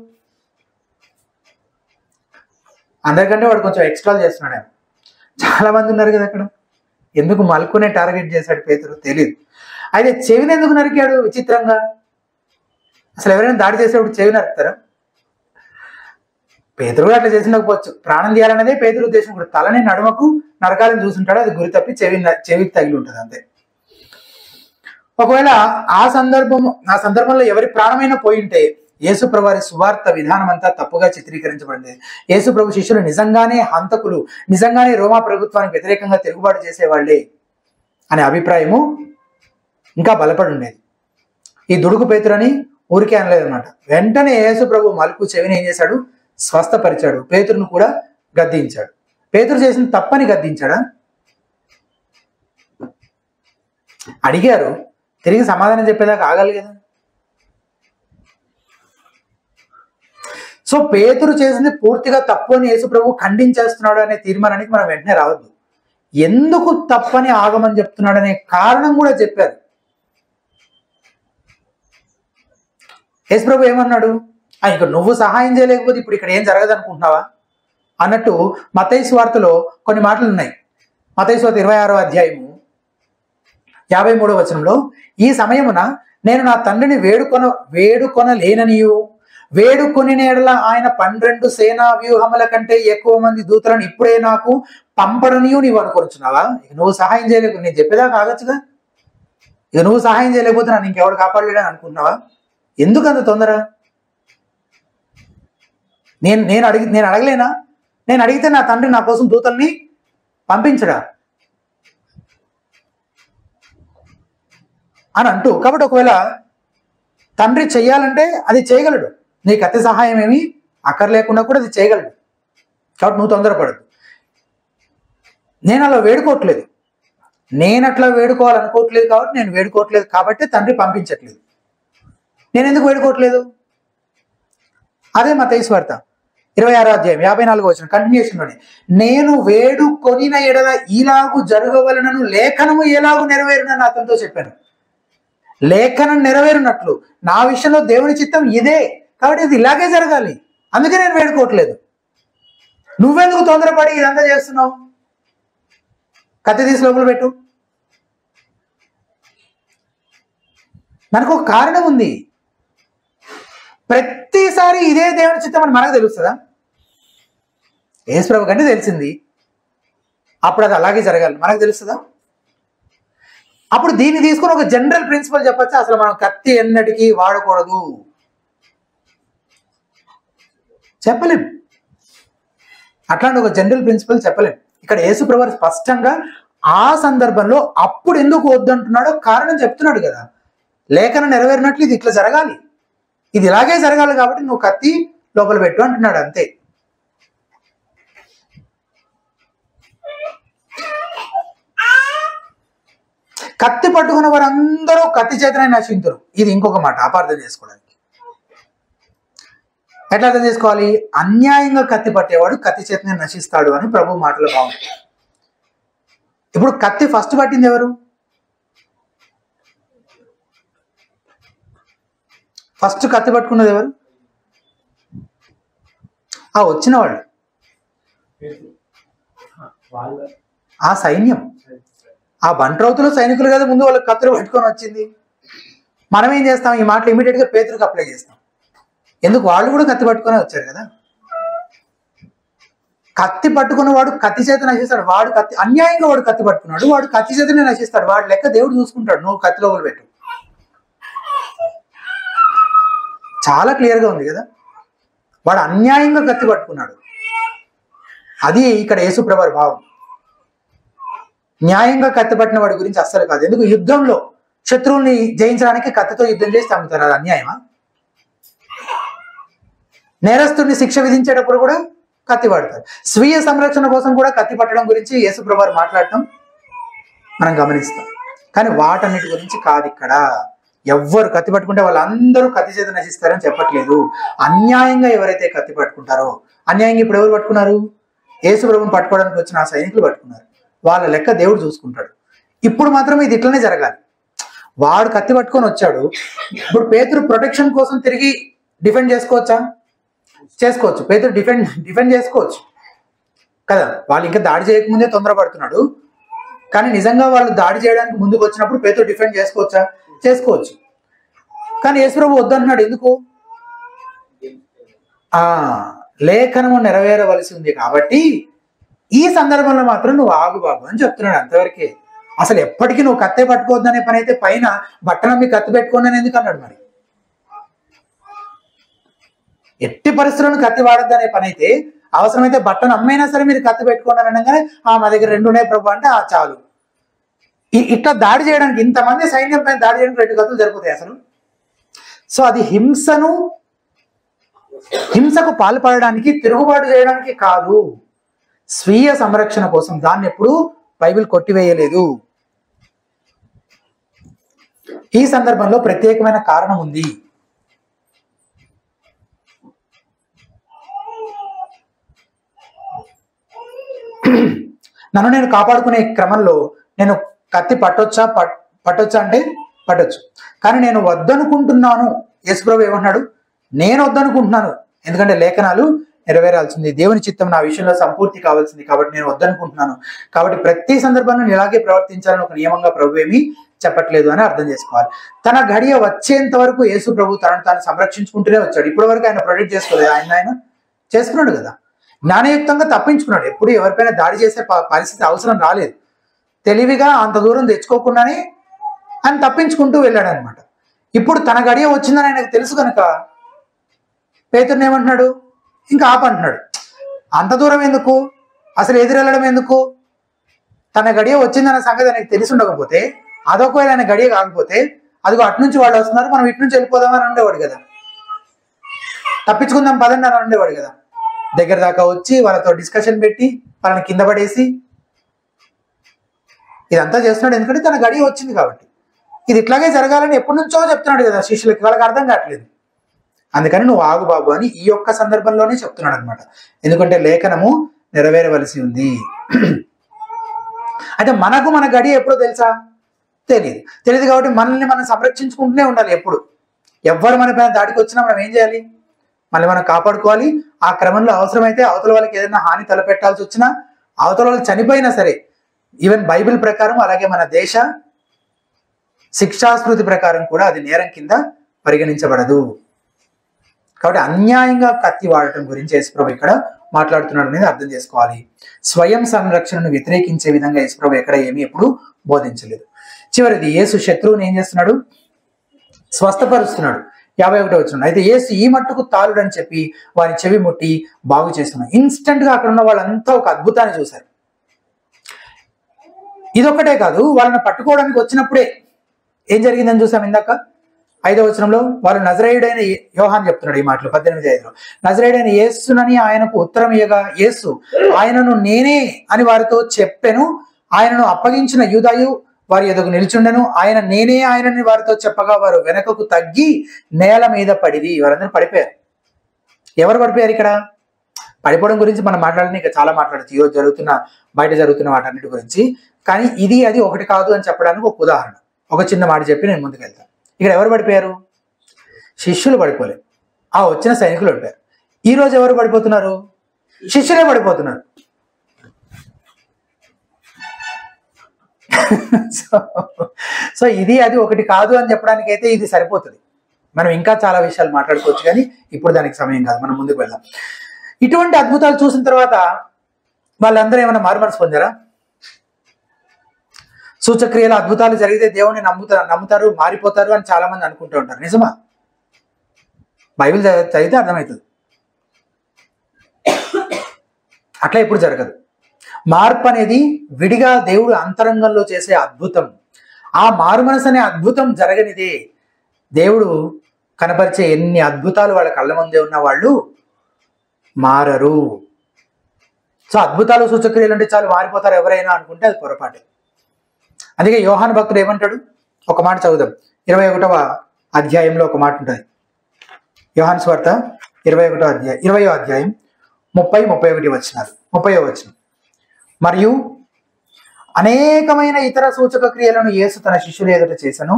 అందరికంటే వాడు కొంచెం ఎక్స్ట్రా చేస్తున్నాడు. ఆయన చాలా మంది ఉన్నారు కదా అక్కడ. ఎందుకు మల్కునే టార్గెట్ చేశాడు పేతురు తెలియదు. అయితే చెవిని ఎందుకు నరికాడు విచిత్రంగా? అసలు ఎవరైనా దాడి చేసేప్పుడు చెవి నరుకుతారా? పేతురు అట్లా చేసినకపోవచ్చు. ప్రాణం తీయాలనేదే పేతురు ఉద్దేశం. కూడా తలని నడుమకు నరకాలని చూసుంటాడు, అది గురి తప్పి చెవికి తగిలి ఉంటుంది అంతే. ఒకవేళ ఆ సందర్భంలో ఎవరి ప్రాణమైనా పోయింటే యేసు ప్రభువారి సువార్త విధానం అంతా తప్పుగా చిత్రీకరించబడింది. యేసు ప్రభు శిష్యులు నిజంగానే హంతకులు, నిజంగానే రోమా ప్రభుత్వానికి వ్యతిరేకంగా తిరుగుబాటు చేసేవాళ్లే అనే అభిప్రాయము ఇంకా బలపడి ఉండేది. ఈ దుడుకు పేతురని ఊరికే అనలేదన్నమాట. వెంటనే యేసు ప్రభు మలుపు చెవిని ఏం చేశాడు? స్వస్థపరిచాడు. పేతురును కూడా గద్దించాడు. పేతురు చేసిన తప్పని గద్దించాడా? అడిగారు, తిరిగి సమాధానం చెప్పేదాకా ఆగాలి కదా. సో పేతురు చేసింది పూర్తిగా తప్పు అని యేసు ప్రభు ఖండించేస్తున్నాడు అనే తీర్మానానికి మనం వెంటనే రావద్దు. ఎందుకు తప్పని ఆగమని చెప్తున్నాడు అనే కారణం కూడా చెప్పారు. యేసు ప్రభు ఏమన్నాడు? ఇక నువ్వు సహాయం చేయలేకపోతే ఇప్పుడు ఇక్కడ ఏం జరగదు అనుకుంటున్నావా అన్నట్టు మత్తయి సువార్తలో కొన్ని మాటలు ఉన్నాయి. మత్తయి సువార్త 26:53 ఈ సమయమున నేను నా తండ్రిని వేడుకొనలేననియు వేడుకొని నేడల ఆయన 12 సేనా వ్యూహముల కంటే ఎక్కువ మంది దూతలను ఇప్పుడే నాకు పంపడనియు నీవు అనుకొనుచున్నావా? ఇక నువ్వు సహాయం చేయలేకపోతే, నేను చెప్పేదాకా ఆగచ్చుగా. ఇక నువ్వు సహాయం చేయలేకపోతే నన్ను ఇంకెవడు కాపాడలేడని అనుకుంటున్నావా? ఎందుకు అంత తొందర? నేను అడగలేనా? నేను అడిగితే నా తండ్రి నా కోసం దూతల్ని పంపించడా అని అంటూ, కాబట్టి ఒకవేళ తండ్రి చెయ్యాలంటే అది చేయగలడు. నీకు అతి సహాయం ఏమి అక్కర్లేకుండా కూడా అది చేయగలడు. కాబట్టి నువ్వు తొందరపడదు. నేను అలా వేడుకోవట్లేదు, నేను అట్లా వేడుకోవాలనుకోవట్లేదు, కాబట్టి నేను వేడుకోవట్లేదు, కాబట్టి తండ్రి పంపించట్లేదు. నేను ఎందుకు వేడుకోవట్లేదు? అదే మత్తయి సువార్త 26:54 కంటిన్యూషన్లోనే, నేను వేడుకొనిన ఎడల ఇలాగు జరగవలనను లేఖనము ఎలాగూ నెరవేరునని అతనితో చెప్పాను. లేఖనం నెరవేరునట్లు నా విషయంలో దేవుని చిత్తం ఇదే, కాబట్టి ఇది ఇలాగే జరగాలి, అందుకే నేను వేడుకోవట్లేదు. నువ్వెందుకు తొందరపడి ఇదంతా చేస్తున్నావు? కత్తి తీసి లోపల పెట్టు. మనకు ఒక కారణం ఉంది. ప్రతిసారి ఇదే దేవుని చిత్తం అని మనకు తెలుస్తుందా? యేసు ప్రభు కంటే తెలిసింది, అప్పుడు అది అలాగే జరగాలి మనకు తెలుస్తుందా? అప్పుడు దీన్ని తీసుకుని ఒక జనరల్ ప్రిన్సిపల్ చెప్పచ్చా? అసలు మనం కత్తి ఎన్నటికీ వాడకూడదు చెప్పలేం. అట్లాంటి ఒక జనరల్ ప్రిన్సిపల్ చెప్పలేం. ఇక్కడ యేసు ప్రభు స్పష్టంగా ఆ సందర్భంలో అప్పుడు ఎందుకు వద్దంటున్నాడో కారణం చెప్తున్నాడు కదా. లేఖనం నెరవేరినట్లు ఇది ఇట్లా జరగాలి, ఇది ఇలాగే జరగాలి, కాబట్టి నువ్వు కత్తి లోపల పెట్టు అంటున్నాడు అంతే. కత్తి పట్టుకున్న వారందరూ కత్తి చేతనే నశించరు. ఇది ఇంకొక మాట అపార్థం చేసుకోవడానికి. ఎట్లా అర్థం చేసుకోవాలి? అన్యాయంగా కత్తి పట్టేవాడు కత్తి చేతనే నశిస్తాడు అని ప్రభు మాటలు బాగుంది. ఇప్పుడు కత్తి ఫస్ట్ పట్టింది ఎవరు? ఫస్ట్ కత్తి పట్టుకున్నది ఎవరు? వచ్చిన వాళ్ళు, ఆ సైన్యం, ఆ బంట్రౌతులు సైనికులు కదా ముందు వాళ్ళకి కత్తులు పట్టుకొని వచ్చింది. మనం ఏం చేస్తాం? ఈ మాటలు ఇమీడియట్ గా పేతురుకి అప్లై చేస్తాం. ఎందుకు? వాళ్ళు కూడా కత్తి పట్టుకొని వచ్చారు కదా. కత్తి పట్టుకున్న వాడు కత్తి చేత నశిస్తాడు. వాడు కత్తి అన్యాయంగా వాడు కత్తి పట్టుకున్నాడు, వాడు కత్తి చేతనే నశిస్తాడు. వాడు లెక్క దేవుడు చూసుకుంటాడు. నువ్వు కత్తి లోపల పెట్టు. చాలా క్లియర్గా ఉంది కదా. వాడు అన్యాయంగా కత్తి పట్టుకున్నాడు. అది ఇక్కడ యేసు ప్రభువు భావం. న్యాయంగా కత్తి పట్టిన వాడి గురించి అస్సలు కాదు. ఎందుకు? యుద్ధంలో శత్రువుల్ని జయించడానికి కత్తితో యుద్ధం చేసి చంపుతారు. అది అన్యాయమా? నేరస్తుడిని శిక్ష విధించేటప్పుడు కూడా కత్తి పడతారు. స్వీయ సంరక్షణ కోసం కూడా కత్తి పట్టడం గురించి యేసు ప్రభువు మాట్లాడటం మనం గమనిస్తాం. కానీ వాటన్నిటి గురించి కాదు ఇక్కడ. ఎవ్వరు కత్తి పట్టుకుంటే వాళ్ళందరూ కత్తి చేత నశిస్తారని చెప్పట్లేదు. అన్యాయంగా ఎవరైతే కత్తి పట్టుకుంటారో, అన్యాయంగా ఇప్పుడు ఎవరు పట్టుకున్నారు? యేసు ప్రభువుని పట్టుకోవడానికి వచ్చిన ఆ సైనికులు పట్టుకున్నారు. వాళ్ళ లెక్క దేవుడు చూసుకుంటాడు. ఇప్పుడు మాత్రం ఇది ఇట్లనే జరగాలి. వాడు కత్తి పట్టుకొని వచ్చాడు, ఇప్పుడు పేతురు ప్రొటెక్షన్ కోసం తిరిగి డిఫెండ్ చేసుకోవచ్చా? చేసుకోవచ్చు. పేతురు డిఫెండ్ చేసుకోవచ్చు కదా. వాళ్ళు ఇంకా దాడి చేయకముందే తొందరపడుతున్నాడు, కానీ నిజంగా వాళ్ళు దాడి చేయడానికి ముందుకు వచ్చినప్పుడు పేతురు డిఫెండ్ చేసుకోవచ్చా? చేసుకోవచ్చు. కానీ యేసు ప్రభు వద్దంటున్నాడు. ఎందుకు? లేఖనము నెరవేరవలసి ఉంది కాబట్టి ఈ సందర్భంలో మాత్రం నువ్వు ఆగు బాబు అని చెప్తున్నాడు. అంతవరకే. అసలు ఎప్పటికీ నువ్వు కత్తే పట్టుకోవద్దనే పని అయితే పైన బట్టనమ్మి కత్తి పెట్టుకోండి అని ఎందుకు అన్నాడు? మరి ఎట్టి పరిస్థితులను కత్తి వాడద్దనే పని అయితే అవసరమైతే బట్టను అమ్మైనా సరే మీరు కత్తి పెట్టుకోండి అని అనగానే మా దగ్గర 2 ఉన్నాయి ప్రభు అంటే చాలు. ఇట్లా దాడి చేయడానికి, ఇంతమంది సైన్యం పైన దాడి చేయడానికి 2 కత్తులు సరిపోతాయి అసలు? సో అది హింసకు పాల్పడడానికి, తిరుగుబాటు చేయడానికి కాదు, స్వీయ సంరక్షణ కోసం. దాన్ని ఎప్పుడు బైబిల్ కొట్టివేయలేదు. ఈ సందర్భంలో ప్రత్యేకమైన కారణం ఉంది. నన్ను నేను కాపాడుకునే క్రమంలో నేను కత్తి పట్టొచ్చా అంటే పట్టొచ్చు. కానీ నేను వద్దనుకుంటున్నాను. యేసుప్రభు ఏమన్నాడు? నేను వద్దనుకుంటున్నాను, ఎందుకంటే లేఖనాలు నెరవేరాల్సింది, దేవుని చిత్తం నా విషయంలో సంపూర్తి కావాల్సింది, కాబట్టి నేను వద్దనుకుంటున్నాను. కాబట్టి ప్రతి సందర్భంలో నేను ఇలాగే ప్రవర్తించాలని ఒక నియమంగా ప్రభు ఏమీ చెప్పట్లేదు అని అర్థం చేసుకోవాలి. తన గడియ వచ్చేంత వరకు యేసు ప్రభు తనను తాను సంరక్షించుకుంటూనే వచ్చాడు. ఇప్పటి వరకు ఆయన ప్రొటెక్ట్ చేసుకోలేదు. ఆయన చేసుకున్నాడు కదా, జ్ఞానయుక్తంగా తప్పించుకున్నాడు. ఎప్పుడు ఎవరిపైనా దాడి చేసే పరిస్థితి అవసరం రాలేదు. తెలివిగా అంత దూరం తెచ్చుకోకుండానే ఆయన తప్పించుకుంటూ వెళ్ళాడు అనమాట. ఇప్పుడు తన గడియ వచ్చిందని ఆయనకు తెలుసు కనుక పేతురుని ఏమంటున్నాడు? ఇంకా ఆపంటున్నాడు. అంత దూరం ఎందుకు, అసలు ఎదురెళ్ళడం ఎందుకు? తన గడియ వచ్చిందన్న సంగతి ఆయనకు తెలిసి ఉండకపోతే, అదొకవేళ ఆయన గడియ కాకపోతే, అదిగో అటు నుంచి వాళ్ళు వస్తున్నారు, మనం ఇటు నుంచి వెళ్ళిపోదామని ఉండేవాడు కదా, తప్పించుకుందాం పదండి అని ఉండేవాడు కదా. దగ్గర దాకా వచ్చి వాళ్ళతో డిస్కషన్ పెట్టి వాళ్ళని కింద పడేసి ఇదంతా చేస్తున్నాడు. ఎందుకంటే తన గడియ వచ్చింది కాబట్టి. ఇది ఇట్లాగే జరగాలని ఎప్పటి నుంచో చెప్తున్నాడు కదా శిష్యులకి, వాళ్ళకి అర్థం కావట్లేదు. అందుకని నువ్వు ఆగు బాబు అని ఈ యొక్క సందర్భంలోనే చెప్తున్నాడు అనమాట. ఎందుకంటే లేఖనము నెరవేరవలసి ఉంది. అయితే మనకు మన గడియ ఎప్పుడో తెలుసా? తెలియదు కాబట్టి మనల్ని మనం సంరక్షించుకుంటూనే ఉండాలి. ఎప్పుడు ఎవ్వరు మన పైన దాడికి వచ్చినా మనం ఏం చేయాలి? మళ్ళీ మనం కాపాడుకోవాలి. ఆ క్రమంలో అవసరమైతే అవతల వాళ్ళకి ఏదైనా హాని తలపెట్టాల్సి వచ్చినా, అవతల వాళ్ళు చనిపోయినా సరే, ఈవెన్ బైబిల్ ప్రకారం అలాగే మన దేశ శిక్షాస్మృతి ప్రకారం కూడా అది నేరం కింద పరిగణించబడదు. కాబట్టి అన్యాయంగా కత్తి వాడటం గురించి యేసుప్రభు ఇక్కడ మాట్లాడుతున్నాడు అనేది అర్థం చేసుకోవాలి. స్వయం సంరక్షణను వ్యతిరేకించే విధంగా యేసుప్రభు ఎక్కడ ఏమీ ఎప్పుడు బోధించలేదు. చివరిది, యేసు శత్రువుని ఏం చేస్తున్నాడు? స్వస్థపరుస్తున్నాడు. 51వ వచనం, అయితే యేసు ఈ మట్టుకు తాలుడు అని చెప్పి వారి చెవి ముట్టి బాగు చేస్తున్నాడు. ఇన్స్టెంట్ గా అక్కడ ఉన్న వాళ్ళంతా ఒక అద్భుతాన్ని చూశారు. ఇదొక్కటే కాదు, వాళ్ళని పట్టుకోవడానికి వచ్చినప్పుడే ఏం జరిగిందని చూసాం ఇందాక 5వ వచనంలో. వాళ్ళు నజరేయుడైన యోహాను చెప్తున్నాడు ఈ మాటలు 18:5లో. నజరేయుడైన యేసునని ఆయనకు ఉత్తరం ఇయ్యగా, యేసు ఆయనను నేనే అని వారితో చెప్పెను. ఆయనను అప్పగించిన యూదాయు వారి ఎదుగు నిల్చుండెను. ఆయన నేనే ఆయనని వారితో చెప్పగా వారు వెనకకు తగ్గి నేల మీద పడిది. వారందరూ పడిపోయారు. ఎవరు పడిపోయారు? ఇక్కడ పడిపోవడం గురించి మనం మాట్లాడిన ఇంకా చాలా మాట్లాడచ్చు, ఈరోజు బయట జరుగుతున్న వాటన్నిటి గురించి. కానీ ఇది అది ఒకటి కాదు అని చెప్పడానికి ఒక ఉదాహరణ, ఒక చిన్న మాట చెప్పి నేను ముందుకు వెళ్తాను. ఇక్కడ ఎవరు పడిపోయారు? శిష్యులు పడిపోలేదు, వచ్చిన సైనికులు పడిపోయారు. ఈ రోజు ఎవరు పడిపోతున్నారు? శిష్యులే పడిపోతున్నారు. సో ఇది అది ఒకటి కాదు అని చెప్పడానికి అయితే ఇది సరిపోతుంది. మనం ఇంకా చాలా విషయాలు మాట్లాడుకోవచ్చు, కానీ ఇప్పుడు దానికి సమయం కాదు. మనం ముందుకు వెళ్దాం. ఇటువంటి అద్భుతాలు చూసిన తర్వాత వాళ్ళందరూ ఏమైనా మారుమనసు పొందారా? సూచక్రియలు అద్భుతాలు జరిగితే దేవుని నమ్ముతారు, మారిపోతారు అని చాలా మంది అనుకుంటూ ఉంటారు. నిజమా? బైబిల్ చదివితే అర్థమవుతుంది. అట్లా ఎప్పుడు జరగదు. మార్పు అనేది విడిగా దేవుడు అంతరంగంలో చేసే అద్భుతం. ఆ మారు మనసు అనే అద్భుతం జరగనిదే. దేవుడు కనపరిచే ఎన్ని అద్భుతాలు వాళ్ళ కళ్ళ ముందే ఉన్న వాళ్ళు మారరు. సో అద్భుతాలు సూచక్రియలు అంటే చాలు మారిపోతారు ఎవరైనా అనుకుంటే అది పొరపాటే. అందుకే యోహాను భక్తుడు ఏమంటాడు? ఒక మాట చదువుదాం. 21వ అధ్యాయంలో ఒక మాట ఉంటుంది. యోహాను సువార్త 20వ అధ్యాయం 30-31 వచనాలు. 30వ వచనం. మరియు అనేకమైన ఇతర సూచక క్రియలను యేసు తన శిష్యుల ఎదుట చేశాను,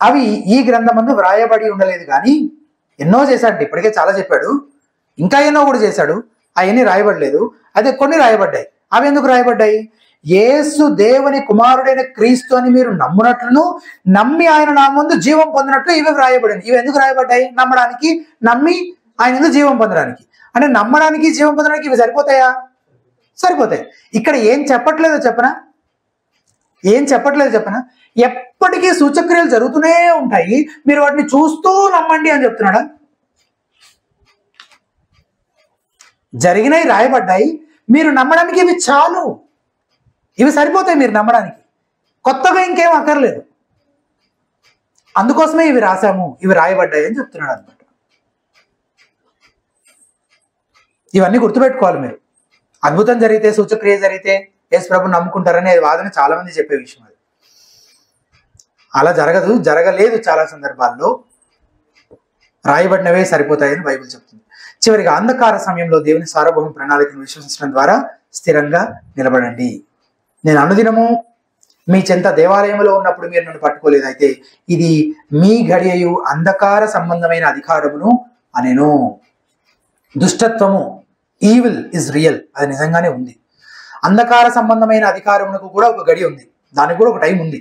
అవి ఈ గ్రంథమందు వ్రాయబడి ఉండలేదు. కానీ ఎన్నో చేశాడు, ఇప్పటికే చాలా చెప్పాడు, ఇంకా ఎన్నో కూడా చేశాడు, అవన్నీ రాయబడలేదు. అదే కొన్ని రాయబడ్డాయి. అవి ఎందుకు రాయబడ్డాయి? యేసు దేవుని కుమారుడైన క్రీస్తు అని మీరు నమ్మునట్లును, నమ్మి ఆయన నా ముందు జీవం పొందినట్లు ఇవి వ్రాయబడింది. ఇవి ఎందుకు రాయబడ్డాయి? నమ్మడానికి, నమ్మి ఆయన ముందు జీవం పొందడానికి. అంటే నమ్మడానికి, జీవం పొందడానికి ఇవి సరిపోతాయా? సరిపోతాయి. ఇక్కడ ఏం చెప్పట్లేదో చెప్పనా? ఎప్పటికీ సూచక్రియలు జరుగుతూనే ఉంటాయి, మీరు వాటిని చూస్తూ నమ్మండి అని చెప్తున్నాడా? జరిగినవి రాయబడ్డాయి, మీరు నమ్మడానికి ఇవి చాలు, ఇవి సరిపోతాయి మీరు నమ్మడానికి, కొత్తగా ఇంకేం అక్కర్లేదు. అందుకోసమే ఇవి రాసాము, ఇవి రాయబడ్డాయి అని చెప్తున్నాడు అనమాట. ఇవన్నీ గుర్తుపెట్టుకోవాలి మీరు. అద్భుతం జరిగితే, సూచక్రియ జరిగితే యేసు ప్రభుని నమ్ముకుంటారనే వాదన చాలా మంది చెప్పే విషయం. అది అలా జరగలేదు. చాలా సందర్భాల్లో రాయబడినవే సరిపోతాయని బైబిల్ చెప్తుంది. చివరిగా, అంధకార సమయంలో దేవుని సార్వభౌమ ప్రణాళికను విశ్వసించడం ద్వారా స్థిరంగా నిలబడండి. నేను అనుదినము మీ చెంత దేవాలయంలో ఉన్నప్పుడు మీరు నన్ను పట్టుకోలేదు, అయితే ఇది మీ గడియయు అంధకార సంబంధమైన అధికారమును అనేను. దుష్టత్వము, ఈవిల్ ఇస్ రియల్, అది నిజంగానే ఉంది. అంధకార సంబంధమైన అధికారమునకు కూడా ఒక గడి ఉంది, దానికి కూడా ఒక టైం ఉంది.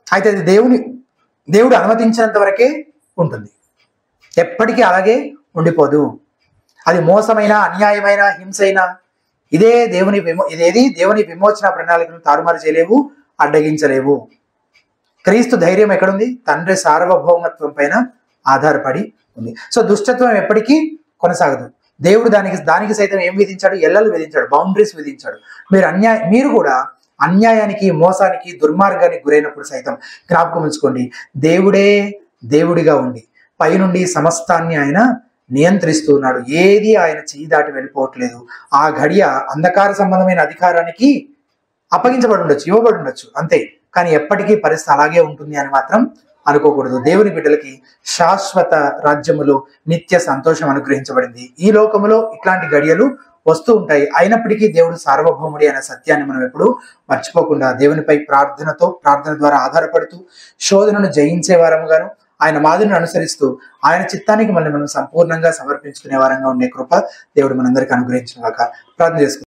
అయితే అది దేవుడు అనుమతించినంత వరకే ఉంటుంది, ఎప్పటికీ అలాగే ఉండిపోదు. అది మోసమైన, అన్యాయమైన, హింసైన ఇదేది దేవుని విమోచన ప్రణాళికను తారుమారు చేయలేవు, అడ్డగించలేవు. క్రీస్తు ధైర్యం ఎక్కడుంది? తండ్రి సార్వభౌమత్వం పైన ఆధారపడి ఉంది. సో దుష్టత్వం ఎప్పటికీ కొనసాగదు. దేవుడు దానికి సైతం ఏం విధించాడు? ఎల్లలు విధించాడు, బౌండరీస్ విధించాడు. మీరు కూడా అన్యాయానికి, మోసానికి, దుర్మార్గానికి గురైనప్పుడు సైతం జ్ఞాపకం ఉంచుకోండి, దేవుడే దేవుడిగా ఉండి పైనుండి సమస్తాన్ని ఆయన నియంత్రిస్తూ ఉన్నాడు. ఏది ఆయన చెయ్యి దాటి వెళ్ళిపోవట్లేదు. ఆ గడియ అంధకార సంబంధమైన అధికారానికి అప్పగించబడి ఉండొచ్చు, ఇవ్వబడి ఉండొచ్చు, అంతే. కానీ ఎప్పటికీ పరిస్థితి అలాగే ఉంటుంది అని మాత్రం అనుకోకూడదు. దేవుని బిడ్డలకి శాశ్వత రాజ్యములో నిత్య సంతోషం అనుగ్రహించబడింది. ఈ లోకములో ఇట్లాంటి గడియలు వస్తూ ఉంటాయి. అయినప్పటికీ దేవుడు సార్వభౌముడి అనే సత్యాన్ని మనం ఎప్పుడు మర్చిపోకుండా దేవునిపై ప్రార్థన ద్వారా ఆధారపడుతూ శోధనను జయించే వారముగాను, ఆయన మాదిరిని అనుసరిస్తూ ఆయన చిత్తానికి మనం సంపూర్ణంగా సమర్పించుకునే వారంగా ఉండే కృప దేవుడు మనందరికీ అనుగ్రహించిన గాక. ప్రార్థన చేసుకుందాం.